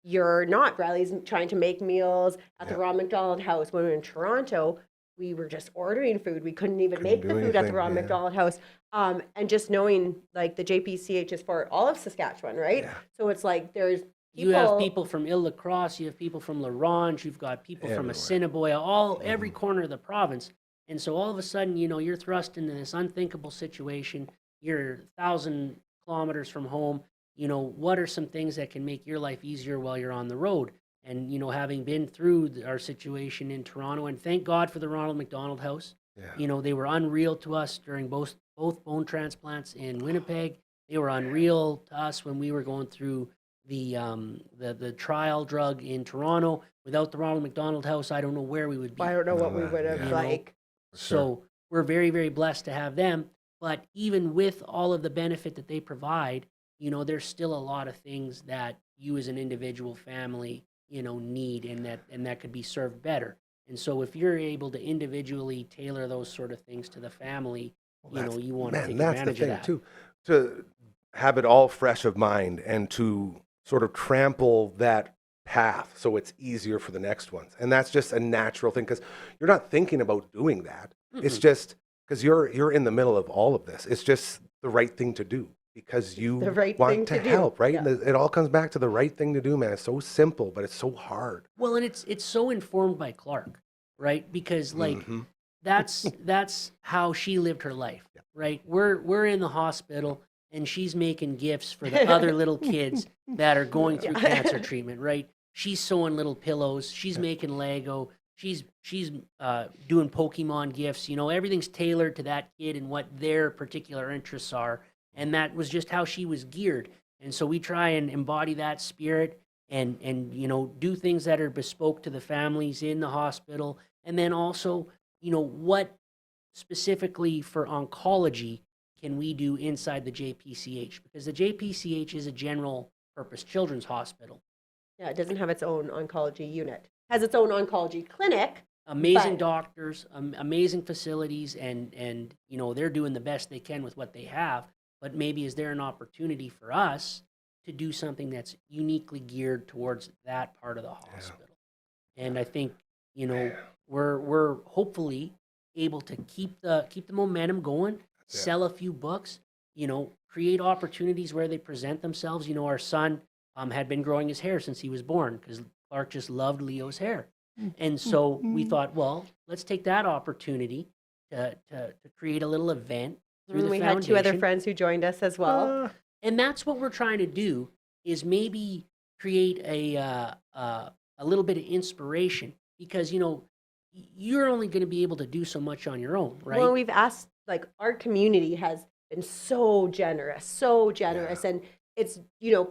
you're not. Riley's trying to make meals at the Yeah. Ronald McDonald House. When we were in Toronto, we were just ordering food. We couldn't even Couldn't make do the food at the anything, Ronald yeah. McDonald House. And just knowing like the JPCH is for all of Saskatchewan, right? Yeah. So it's like there's You have people from Ile-de-Crosse, you have people from La Ronge, you've got people from Everywhere. Assiniboia, every corner of the province. And so all of a sudden, you're thrust into this unthinkable situation. You're 1,000 kilometers from home. What are some things that can make your life easier while you're on the road? And, having been through our situation in Toronto, and thank God for the Ronald McDonald House. Yeah. They were unreal to us during both bone transplants in Winnipeg. They were unreal to us when we were going through the trial drug in Toronto. Without the Ronald McDonald House, I don't know where we would be. I don't know what we No, would have yeah. like. So we're very, very blessed to have them. But even with all of the benefit that they provide, there's still a lot of things that you as an individual family, need and that could be served better. And so if you're able to individually tailor those sort of things to the family, you want to take that's the advantage of thing that. too, to have it all fresh of mind and to sort of trample that path so it's easier for the next ones. And that's just a natural thing because you're not thinking about doing that. It's just because you're in the middle of all of this. It's just the right thing to do because you the right want thing to to do. help, right? Yeah. And it all comes back to the right thing to do, man. It's so simple, but it's so hard. Well, and it's so informed by Clark, right? Because like Mhm. that's how she lived her life, right? We're in the hospital and she's making gifts for the other little kids that are going through cancer treatment, right? She's sewing little pillows, she's making Lego, she's doing Pokemon gifts, everything's tailored to that kid and what their particular interests are. And that was just how she was geared. And so we try and embody that spirit and do things that are bespoke to the families in the hospital. And then also, what specifically for oncology can we do inside the JPCH? Because the JPCH is a general purpose children's hospital. Yeah, it doesn't have its own oncology unit. Has its own oncology clinic. Amazing But- doctors, amazing facilities, and they're doing the best they can with what they have. But maybe is there an opportunity for us to do something that's uniquely geared towards that part of the hospital? And I think we're hopefully able to keep the momentum going, sell a few books, create opportunities where they present themselves. Our son had been growing his hair since he was born because Clark just loved Leo's hair. And so we thought, well, let's take that opportunity to create a little event through the We foundation. had two other friends who joined us as well. And that's what we're trying to do is maybe create a little bit of inspiration because, you're only going to be able to do so much on your own, right? Well, we've asked, like, our community has been so generous, and it's,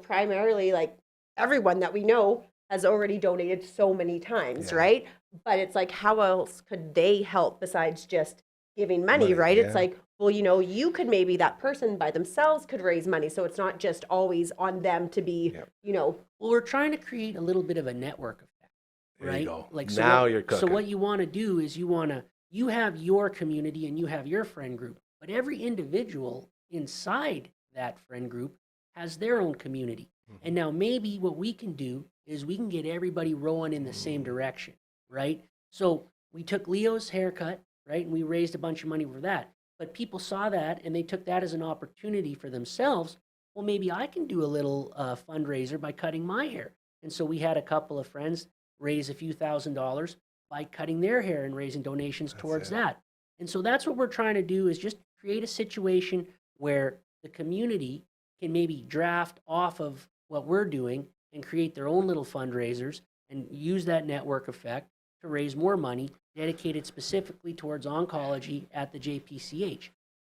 primarily like everyone that we know has already donated so many times, Yeah. right? But it's like, how else could they help besides just giving money, right? yeah. It's like, well, you could maybe that person by themselves could raise money, so it's not just always on them to be, Well, we're trying to create a little bit of a network effect, There you right? go. Like Now you're So cooking. what you want to do is you have your community and you have your friend group, but every individual inside that friend group has their own community. Mm-hmm. And now maybe what we can do is we can get everybody rowing in the same direction, right? So we took Leo's haircut, right? And we raised a bunch of money for that. But people saw that and they took that as an opportunity for themselves. Well, maybe I can do a little fundraiser by cutting my hair. And so we had a couple of friends raise a few $1,000s by cutting their hair and raising donations towards that. And so that's what we're trying to do is just create a situation where the community can maybe draft off of what we're doing and create their own little fundraisers and use that network effect to raise more money dedicated specifically towards oncology at the JPCH.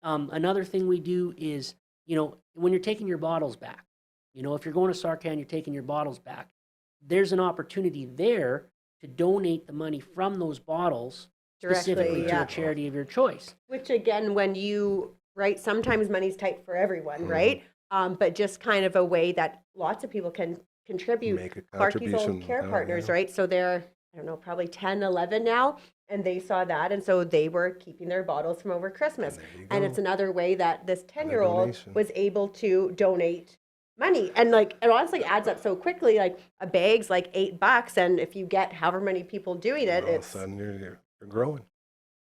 Another thing we do is, when you're taking your bottles back, if you're going to Sarcan, you're taking your bottles back, there's an opportunity there to donate the money from those bottles Directly, specifically to yeah. a charity of your choice. Which again, when right, sometimes money's tight for everyone, right? But just kind of a way that lots of people can contribute. Make a Clarky's Old contribution. Care Oh, Partners, yeah. right? So they're, I don't know, probably 10, 11 now, and they saw that, and so they were keeping their bottles from over Christmas. There you And go. it's another way that this 10-year-old donation. was able to donate money. And like, it honestly adds up so quickly. Like a bag's like $8, and if you get however many people doing it, All of a it's sudden you're growing.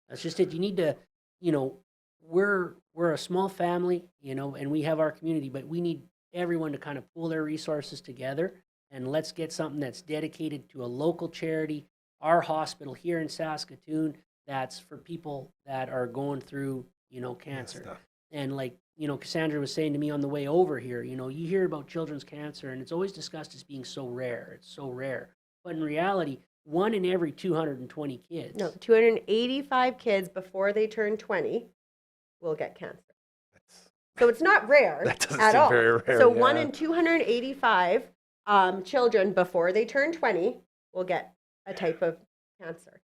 That's just it. You need to, we're a small family, and we have our community, but we need everyone to kind of pool their resources together and let's get something that's dedicated to a local charity, our hospital here in Saskatoon, that's for people that are going through, cancer. stuff. And like, Cassandra was saying to me on the way over here, you hear about children's cancer and it's always discussed as being so rare. It's so rare. But in reality, 1 in every 220 kids. no, 285 kids before they turn 20 will get cancer. So it's not rare That doesn't at seem all. very rare, So 1 yeah. in 285 children before they turn 20 will get a type of cancer.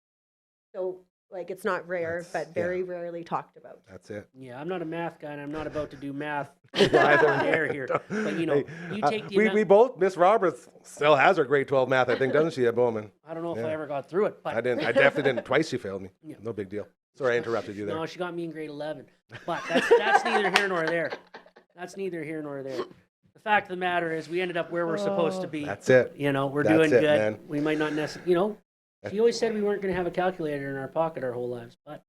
So Like it's not rare, That's- but very rarely talked about. That's it. Yeah, I'm not a math guy, and I'm not about to do math Neither. air here. But you know, Hey, you take the we amount, both, Miss Roberts still has her grade 12 math, I think, doesn't she, at Bowman? I don't know if yeah. I ever got through it, but I definitely didn't. Twice she failed me. Yeah. No big deal. Sorry, I interrupted you there. no, she got me in grade 11. But that's neither here nor there. That's neither here nor there. The fact of the matter is, we ended up where we're supposed to be. That's it. You know, we're That's doing it, good. man. We might not necessarily, you know, she always said we weren't going to have a calculator in our pocket our whole lives, but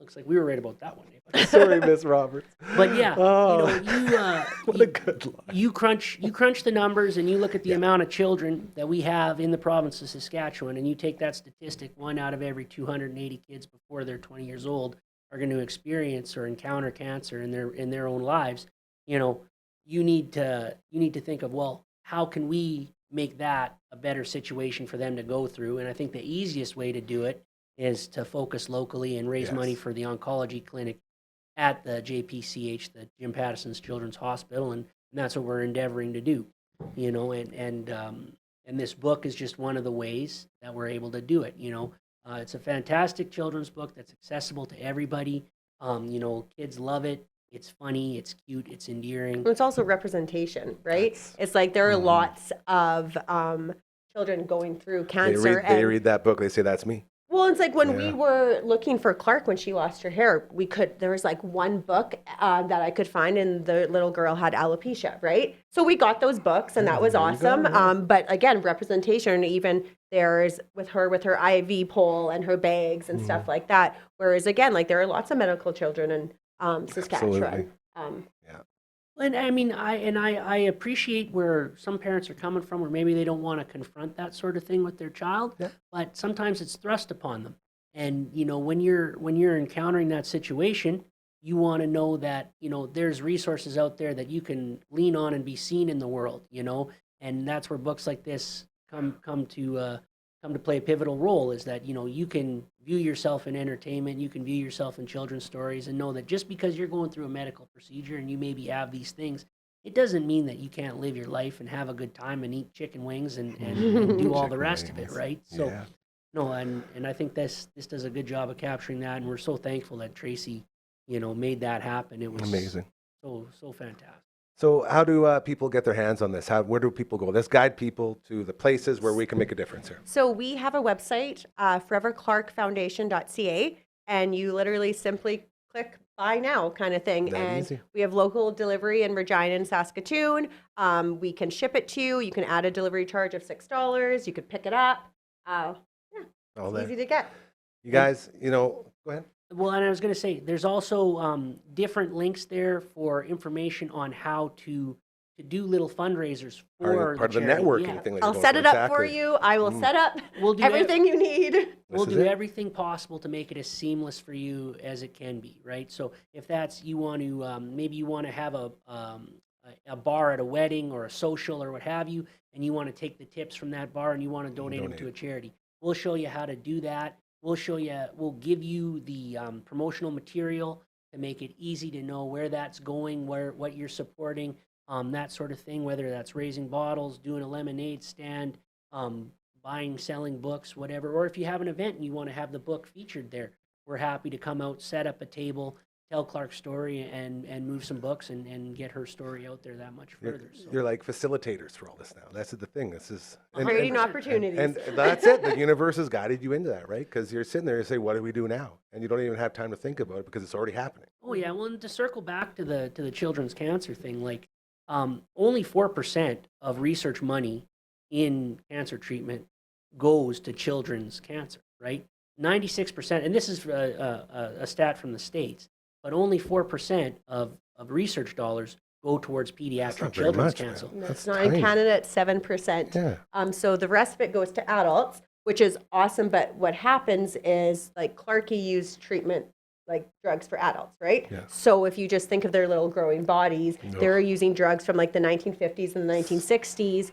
looks like we were right about that one day. But, Sorry, Miss Roberts. but yeah, Oh. you know, What a good line. you crunch the numbers and you look at the amount of children that we have in the province of Saskatchewan, and you take that statistic, 1 out of every 280 kids before they're 20 years old are going to experience or encounter cancer in their own lives. You know, you need to think of, well, how can we make that a better situation for them to go through? And I think the easiest way to do it is to focus locally and raise money for the oncology clinic at the JPCH, the Jim Patterson's Children's Hospital, and that's what we're endeavoring to do. You know, and this book is just one of the ways that we're able to do it. You know, it's a fantastic children's book that's accessible to everybody. You know, kids love it. It's funny, it's cute, it's endearing. It's also representation, right? It's like there are lots of children going through cancer. They read that book, they say, that's me. Well, it's like when we were looking for Clark when she lost her hair, there was like one book that I could find, and the little girl had alopecia, right? So we got those books, and that was awesome. But again, representation, even there's with her IV pole and her bags and stuff like that. Whereas again, like there are lots of medical children in Saskatchewan. And I mean, I appreciate where some parents are coming from, where maybe they don't want to confront that sort of thing with their child, but sometimes it's thrust upon them. And you know, when you're encountering that situation, you want to know that, you know, there's resources out there that you can lean on and be seen in the world. You know, and that's where books like this come to play a pivotal role. Is that, you know, you can view yourself in entertainment, you can view yourself in children's stories, and know that just because you're going through a medical procedure and you maybe have these things, it doesn't mean that you can't live your life and have a good time and eat chicken wings and do all the rest of it, right? So, no, and I think this does a good job of capturing that, and we're so thankful that Tracy, you know, made that happen. It was amazing. So fantastic. So how do people get their hands on this? Where do people go? Let's guide people to the places where we can make a difference here. So we have a website, foreverclarkfoundation.ca, and you literally simply click buy now kind of thing. And easy. we have local delivery in Regina and Saskatoon. We can ship it to you. You can add a delivery charge of $6. You could pick it up. All It's easy to get. You guys, you know, go ahead. Well, and I was going to say, there's also different links there for information on how to do little fundraisers for Part of the charity. networking Yeah. thing. That I'll you're set going it through. up for Exactly. you. I will set up We'll do everything you need. We'll This do is it. everything possible to make it as seamless for you as it can be, right? So if that's, you want to, maybe you want to have a bar at a wedding or a social or what have you, and you want to take the tips from that bar and you want to donate them to a charity. We'll show you how to do that. We'll give you the promotional material to make it easy to know where that's going, what you're supporting, that sort of thing, whether that's raising bottles, doing a lemonade stand, buying, selling books, whatever. Or if you have an event and you want to have the book featured there, we're happy to come out, set up a table, tell Clark's story, and move some books and get her story out there that much further. So. You're like facilitators for all this now. That's the thing. This is Creating opportunities. And that's it. The universe has guided you into that, right? Because you're sitting there and say, "What do we do now?" And you don't even have time to think about it because it's already happening. Oh yeah, well, and to circle back to the children's cancer thing, like only 4% of research money in cancer treatment goes to children's cancer, right? 96%, and this is a stat from the States, but only 4% of research dollars go towards pediatric not very children's much, man. cancer. That's That's not in tiny. Canada. It's 7%. Yeah. So the rest of it goes to adults, which is awesome. But what happens is, like, Clarky used treatment, like drugs for adults, right? Yeah. So if you just think of their little growing bodies, they're using drugs from like the 1950s and the 1960s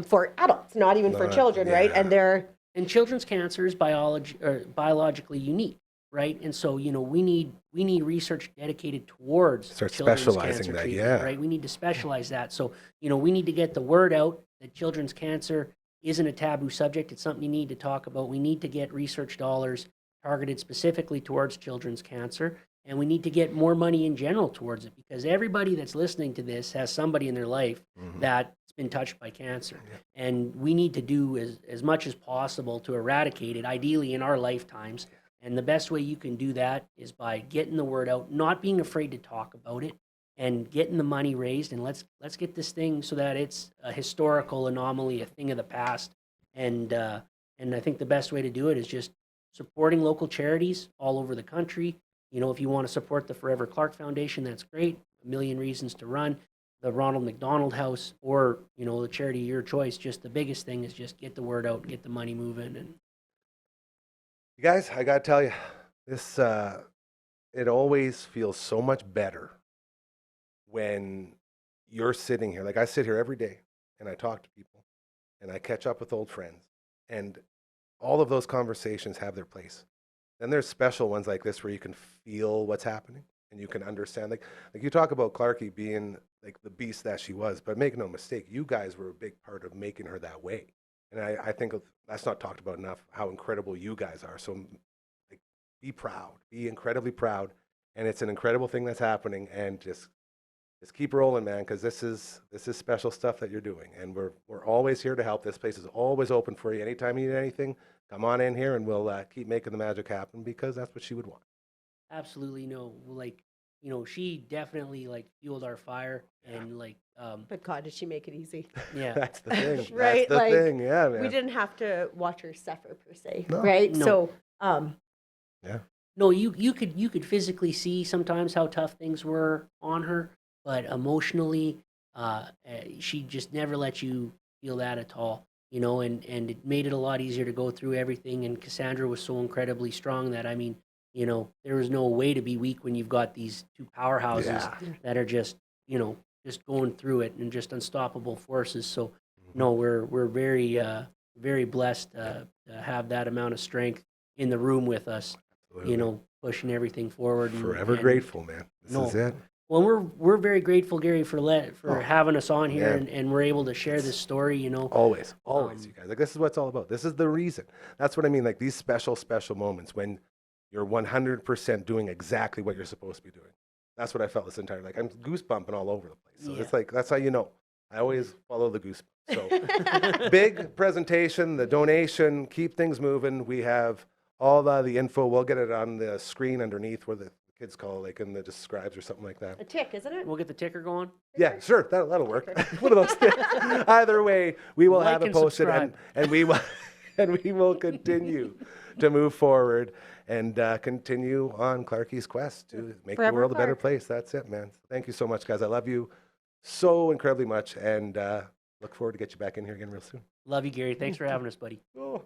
for adults, not even for children, right? yeah. And they're And children's cancer is biologically unique, right? And so, you know, we need research dedicated towards Start children's specializing cancer that, treatment, yeah. right? We need to specialize that. So, you know, we need to get the word out that children's cancer isn't a taboo subject. It's something you need to talk about. We need to get research dollars targeted specifically towards children's cancer. And we need to get more money in general towards it, because everybody that's listening to this has somebody in their life that's been touched by cancer. And we need to do as much as possible to eradicate it, ideally in our lifetimes. And the best way you can do that is by getting the word out, not being afraid to talk about it, and getting the money raised. And let's get this thing so that it's a historical anomaly, a thing of the past. And I think the best way to do it is just supporting local charities all over the country. You know, if you want to support the Forever Clark Foundation, that's great. A million reasons to run. The Ronald McDonald House, or, you know, the charity of your choice. Just the biggest thing is just get the word out, get the money moving. And You guys, I gotta tell you, this it always feels so much better when you're sitting here. Like, I sit here every day and I talk to people and I catch up with old friends, and all of those conversations have their place. Then there's special ones like this where you can feel what's happening and you can understand. Like you talk about Clarkie being like the beast that she was, but make no mistake, you guys were a big part of making her that way. And I think that's not talked about enough, how incredible you guys are. So, like, be proud, be incredibly proud. And it's an incredible thing that's happening. And just keep rolling, man, because this is special stuff that you're doing. And we're always here to help. This place is always open for you. Anytime you need anything, come on in here and we'll keep making the magic happen, because that's what she would want. absolutely, no, like, you know, she definitely like fueled our fire. And like, But God, did she make it easy? yeah, That's the thing. Right, That's the like, thing. Yeah, man. We didn't have to watch her suffer per se, No. right? No. So, Yeah. no, you could physically see sometimes how tough things were on her, but emotionally, she just never let you feel that at all, you know, and it made it a lot easier to go through everything. And Cassandra was so incredibly strong that, I mean, you know, there was no way to be weak when you've got these two powerhouses Yeah. that are just, you know, just going through it and just unstoppable forces. So, no, we're very very blessed to have that amount of strength in the room with us. Absolutely. You know, pushing everything forward. Forever and grateful, man. This No. is it. Well, we're very grateful, Gary, for Oh, having us on here, man. and we're able to share this story. You know, Always, Um, you guys. Like, this is what it's all about. This is the reason. That's what I mean. Like, these special moments when you're 100% doing exactly what you're supposed to be doing. That's what I felt this entire. Like, I'm goosebumping all over the place. So Yeah. it's like, that's how you know. I always follow the goosebumps. So big presentation, the donation, keep things moving. We have all the info. We'll get it on the screen underneath where the kids call, like in the describes or something like that. a tick, isn't it? we'll get the ticker going. Yeah, sure. That'll work. One of those things. Either way, we will Like have it and posted, subscribe. and we will and we will continue to move forward and continue on Clarkie's quest to make the Forever world a better Clark. place. That's it, man. Thank you so much, guys. I love you so incredibly much, and look forward to get you back in here again real soon. Love you, Gary. Thanks for having us, buddy. Oh,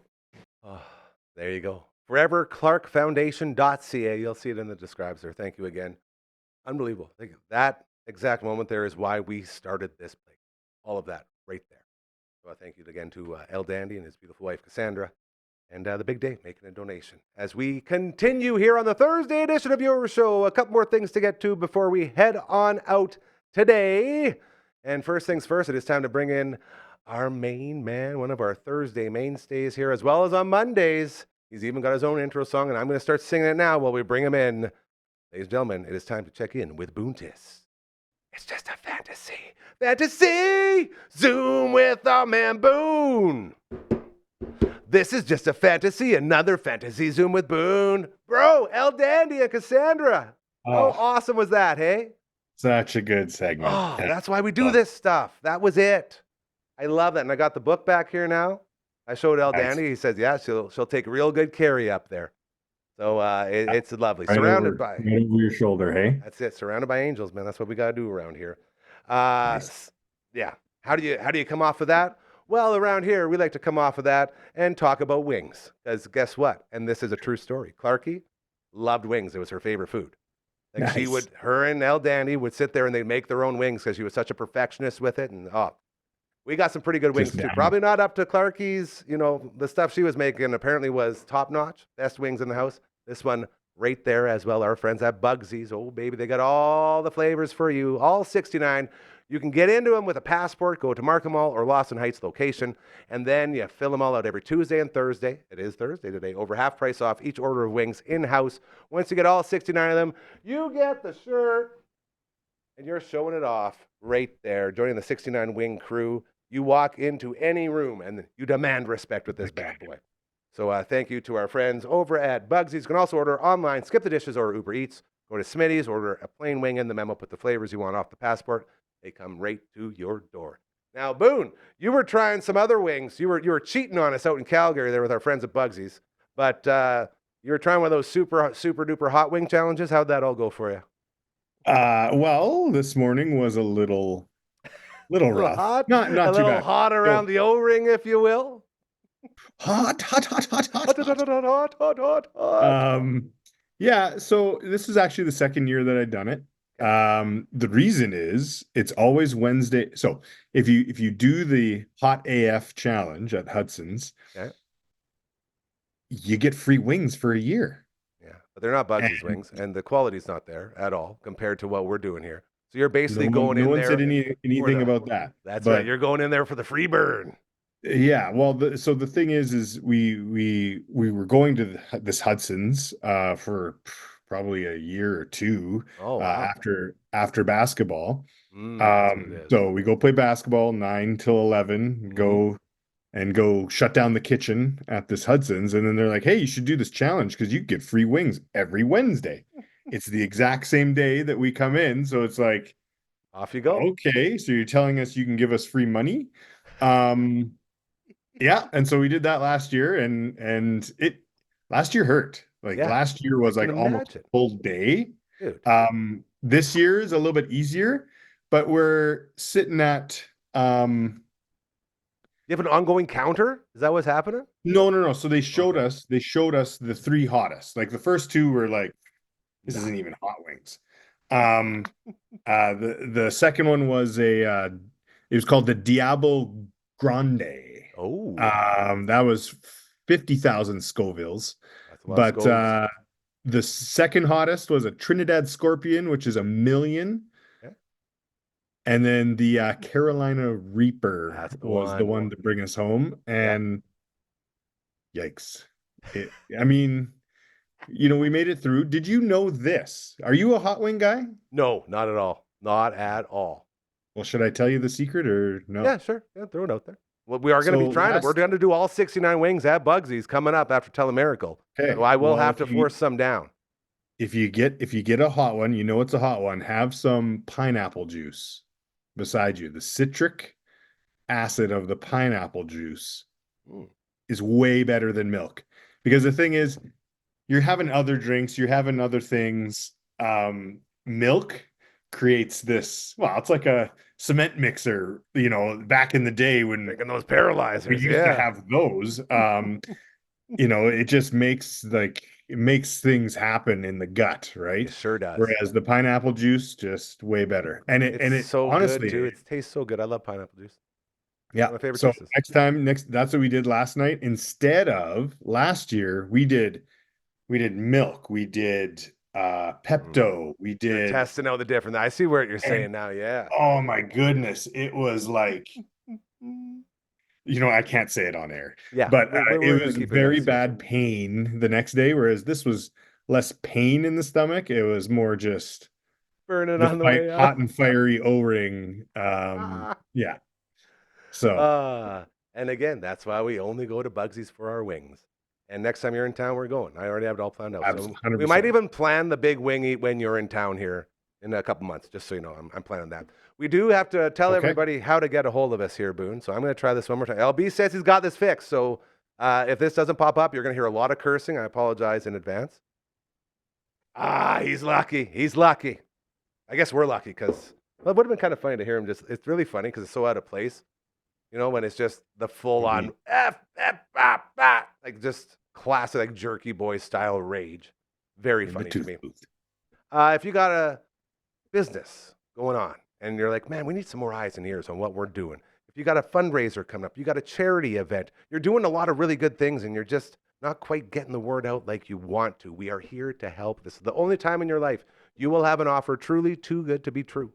there you go. foreverclarkfoundation.ca. You'll see it in the describes there. Thank you again. Unbelievable. Thank you. That exact moment there is why we started this place. All of that right there. So thank you again to El Dandy and his beautiful wife, Cassandra, and the Big Day making a donation. As we continue here on the Thursday edition of your show, a couple more things to get to before we head on out today. And first things first, it is time to bring in our main man, one of our Thursday mainstays here, as well as on Mondays. He's even got his own intro song, and I'm going to start singing it now while we bring him in. Ladies and gentlemen, it is time to check in with Boontis. It's just a fantasy. Fantasy! Zoom with our man Boone. This is just a fantasy, another fantasy Zoom with Boone. Bro, El Dandy and Cassandra. How Oh, awesome was that, hey? such a good segment. Oh, Yeah. that's why we do this stuff. That was it. I love that. And I got the book back here now. I showed El Nice. Dandy. He says, yeah, she'll take real good care of you up there. So it's lovely. Right Surrounded over, by, right over your shoulder, hey? that's it. Surrounded by angels, man. That's what we got to do around here. Nice. Yeah. How do you come off of that? Well, around here, we like to come off of that and talk about wings. Because guess what? And this is a true story. Clarkie loved wings. It was her favorite food. Like Nice. her and El Dandy would sit there and they'd make their own wings because she was such a perfectionist with it. And we got some pretty good wings Just too. down. Probably not up to Clarkie's, the stuff she was making apparently was top notch. Best wings in the house. This one right there as well. Our friends at Bugsy's. Oh, baby, they got all the flavors for you. All 69. You can get into them with a passport, go to Markham Mall or Lawson Heights location, and then you fill them all out every Tuesday and Thursday. It is Thursday today. Over half price off each order of wings in-house. Once you get all 69 of them, you get the shirt, and you're showing it off right there, joining the 69 wing crew. You walk into any room, and you demand respect with this bad boy. So thank you to our friends over at Bugsy's. You can also order online, skip the dishes, or Uber Eats. Go to Smitty's, order a plain wing in the memo, put the flavors you want off the passport. They come right to your door. Now, Boone, you were trying some other wings. You were cheating on us out in Calgary there with our friends at Bugsy's. But you were trying one of those super duper hot wing challenges. How'd that all go for you? Well, this morning was a little A little rough. hot? Not a too little bad. hot around the O-ring, if you will. Hot. Hot. Yeah, so this is actually the second year that I've done it. The reason is it's always Wednesday. So if you do the Hot AF challenge at Hudson's, Okay. you get free wings for a year. Yeah, but they're not Bugsy's wings, and the quality's not there at all compared to what we're doing here. So you're basically going in there. No one said anything about that. That's but right. You're going in there for the free burn. Yeah, well, so the thing is we were going to this Hudson's for probably a year or two after basketball. That's what it is. So we go play basketball 9 till 11, go shut down the kitchen at this Hudson's, and then they're like, "Hey, you should do this challenge because you get free wings every Wednesday." It's the exact same day that we come in, so it's like, off you go. Okay, so you're telling us you can give us free money? Yeah, and so we did that last year, and it last year hurt. Last year was like almost a full day. Dude. This year is a little bit easier, but we're sitting at You have an ongoing counter? Is that what's happening? No. So they showed us the three hottest. Like the first two were like, this isn't even hot wings. The second one was it was called the Diablo Grande. Oh. That was 50,000 Scovilles. That's a lot of Scovilles. The second hottest was a Trinidad Scorpion, which is 1 million. Okay. And then the Carolina Reaper was the one to bring us home. And yikes. I mean, we made it through. Did you know this? Are you a hot wing guy? No, not at all. Not at all. Well, should I tell you the secret or no? Yeah, sure. Yeah, throw it out there. Well, we are going to be trying it. We're going to do all 69 wings at Bugsy's coming up after Telemiracle. Okay. So I will have to force some down. If you get a hot one, it's a hot one. Have some pineapple juice beside you. The citric acid of the pineapple juice is way better than milk. Because the thing is, you're having other drinks, you're having other things. Milk creates this, it's like a cement mixer, back in the day when making those paralyzers. We used to have those. It just makes things happen in the gut, right? It sure does. Whereas the pineapple juice, just way better. And it's so honestly, good, too. It tastes so good. I love pineapple juice. Yeah. One of my favorite So juices. that's what we did last night. Instead of last year, we did milk. We did Pepto. We did. You're testing out the different. I see what you're saying now. Yeah. Oh my goodness. It was like, I can't say it on air. Yeah. But it was very bad pain the next day, whereas this was less pain in the stomach. It was more just burning on the way up. Hot and fiery O-ring. Yeah. So. And again, that's why we only go to Bugsy's for our wings. And next time you're in town, we're going. I already have it all planned out. So we might even plan the big wing eat when you're in town here in a couple months, just so you know. I'm planning that. We do have to tell everybody how to get a hold of us here, Boone. So I'm going to try this one more time. LB says he's got this fixed. So if this doesn't pop up, you're going to hear a lot of cursing. I apologize in advance. He's lucky. He's lucky. I guess we're lucky because it would have been kind of funny to hear him it's really funny because it's so out of place. When it's just the full-on like just classic, like Jerky Boy style rage. Very funny to me. If you got a business going on and you're like, man, we need some more eyes and ears on what we're doing. If you got a fundraiser coming up, you got a charity event, you're doing a lot of really good things and you're just not quite getting the word out like you want to. We are here to help. This is the only time in your life you will have an offer truly too good to be true.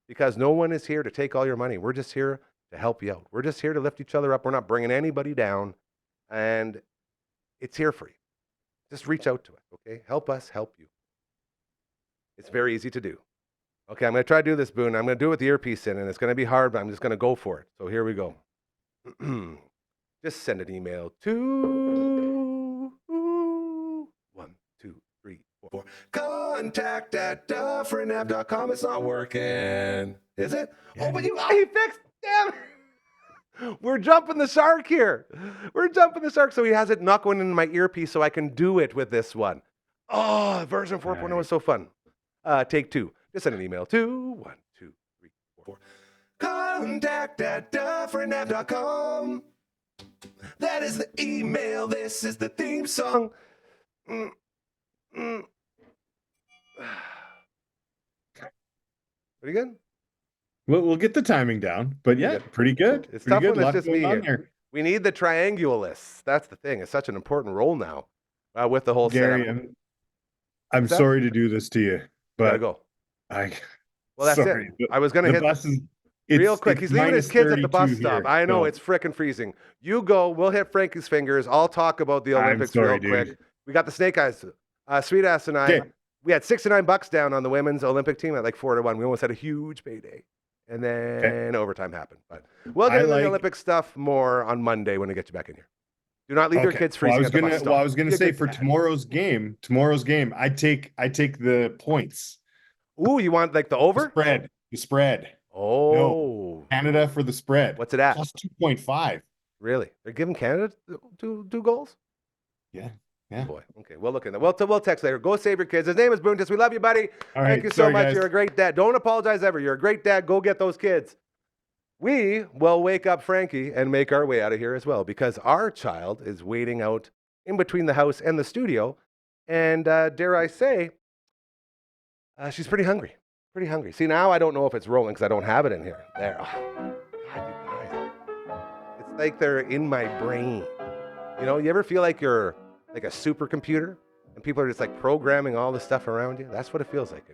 because no one is here to take all your money. We're just here to help you out. We're just here to lift each other up. We're not bringing anybody down, and it's here for you. Just reach out to us, okay? Help us help you. It's very easy to do. Okay, I'm going to try to do this, Boone. I'm going to do it with the earpiece in, and it's going to be hard, but I'm just going to go for it. So here we go. Just send an email to 1, 2, 3, 4. Contact@dufferinave.com. It's not working. Is it? Oh, but he fixed. Damn it. We're jumping the shark here. We're jumping the shark. So he has it not going into my earpiece so I can do it with this one. Oh, version 4.0 is so fun. Take 2. Just send an email to 1, 2, 3, 4. Contact@dufferinave.com. That is the email. This is the theme song. Pretty good? We'll get the timing down, but yeah, pretty good. It's pretty tough good. when it's Lot just going me on here. We need the triangulists. That's the thing. It's such an important role now with the whole Gary, setup. I'm What's that? sorry to do this to you, Gotta but go. well, Well, that's it. I was going to the hit bus is real quick. it's He's leaving his kids at the bus -32 stop. here, I know, so it's frickin' freezing. You go. We'll hit Frankie's fingers. I'll talk about the I'm Olympics sorry, real quick. dude. We got the Snake Eyes. Sweet Ass and I, Okay. we had $69 down on the women's Olympic team at like 4-1. We almost had a huge payday. And then overtime happened. But we'll get into the Olympic stuff more on Monday when we get you back in here. Do not leave your kids freezing at the bus stop. Well, I was gonna Be a say good for dad. tomorrow's game, I take the points. Ooh, you want like the over? The spread. Oh. Canada for the spread. What's it at? Plus 2.5. Really? They're giving Canada two goals? Yeah. Oh boy. Okay, we'll look into that. We'll text later. Go save your kids. His name is Boontis. We love you, buddy. All Thank right, you so sorry, much. guys. You're a great dad. Don't apologize ever. You're a great dad. Go get those kids. We will wake up Frankie and make our way out of here as well because our child is waiting out in between the house and the studio. And dare I say, she's pretty hungry. Pretty hungry. See, now I don't know if it's rolling because I don't have it in here. There. Oh, God, you guys. It's like they're in my brain. You know, you ever feel like you're like a supercomputer and people are just like programming all the stuff around you? That's what it feels like.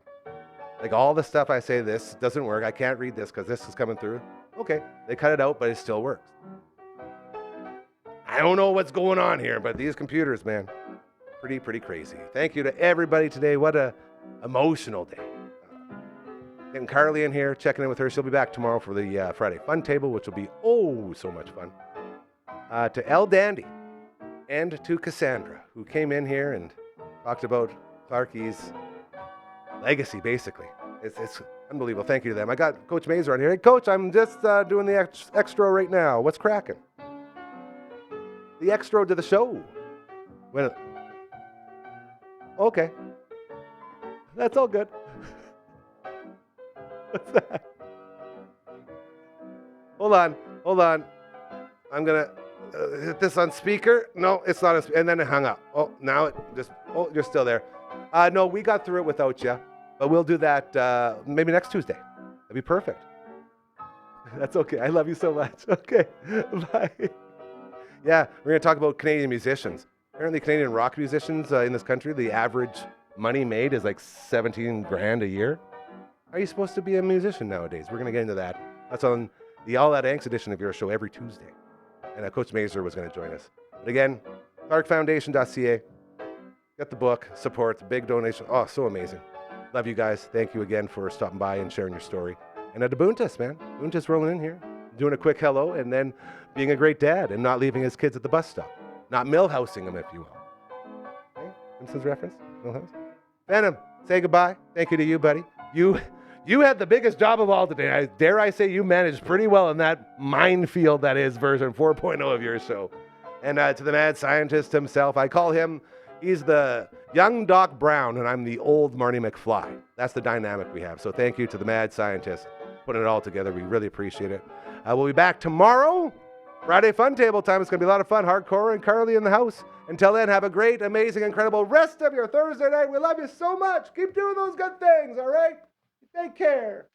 Like all the stuff I say, this doesn't work. I can't read this because this is coming through. Okay, they cut it out, but it still works. I don't know what's going on here, but these computers, man, pretty crazy. Thank you to everybody today. What a emotional day. Getting Carly in here, checking in with her. She'll be back tomorrow for the Friday Fun Table, which will be so much fun. To El Dandy and to Cassandra, who came in here and talked about Clarkie's legacy, basically. It's unbelievable. Thank you to them. I got Coach Mazer on here. Hey, Coach, I'm just doing the extra right now. What's cracking? The extra to the show. Okay. That's all good. What's that? Hold on. I'm going to hit this on speaker. No, it's not. And then it hung up. Oh, now it just, you're still there. No, we got through it without you. But we'll do that maybe next Tuesday. That'd be perfect. That's okay. I love you so much. Okay. Bye. Yeah, we're going to talk about Canadian musicians. Apparently, Canadian rock musicians in this country, the average money made is like $17,000 a year. How are you supposed to be a musician nowadays? We're going to get into that. That's on the All That Angst edition of your show every Tuesday. And Coach Mazer was going to join us. But again, clarkfoundation.ca. Get the book, support, big donation. Oh, so amazing. Love you guys. Thank you again for stopping by and sharing your story. And to Boontis, man. Boontis rolling in here, doing a quick hello, and then being a great dad and not leaving his kids at the bus stop. Not millhousing them, if you will. Okay? Simpsons reference? Millhouse? Phantom, say goodbye. Thank you to you, buddy. You had the biggest job of all today. Dare I say you managed pretty well in that minefield that is version 4.0 of your show. And to the mad scientist himself, I call him, he's the young Doc Brown, and I'm the old Marty McFly. That's the dynamic we have. So thank you to the mad scientist putting it all together. We really appreciate it. We'll be back tomorrow. Friday Fun Table time. It's going to be a lot of fun. Hardcore and Carly in the house. Until then, have a great, amazing, incredible rest of your Thursday night. We love you so much. Keep doing those good things, all right? Take care.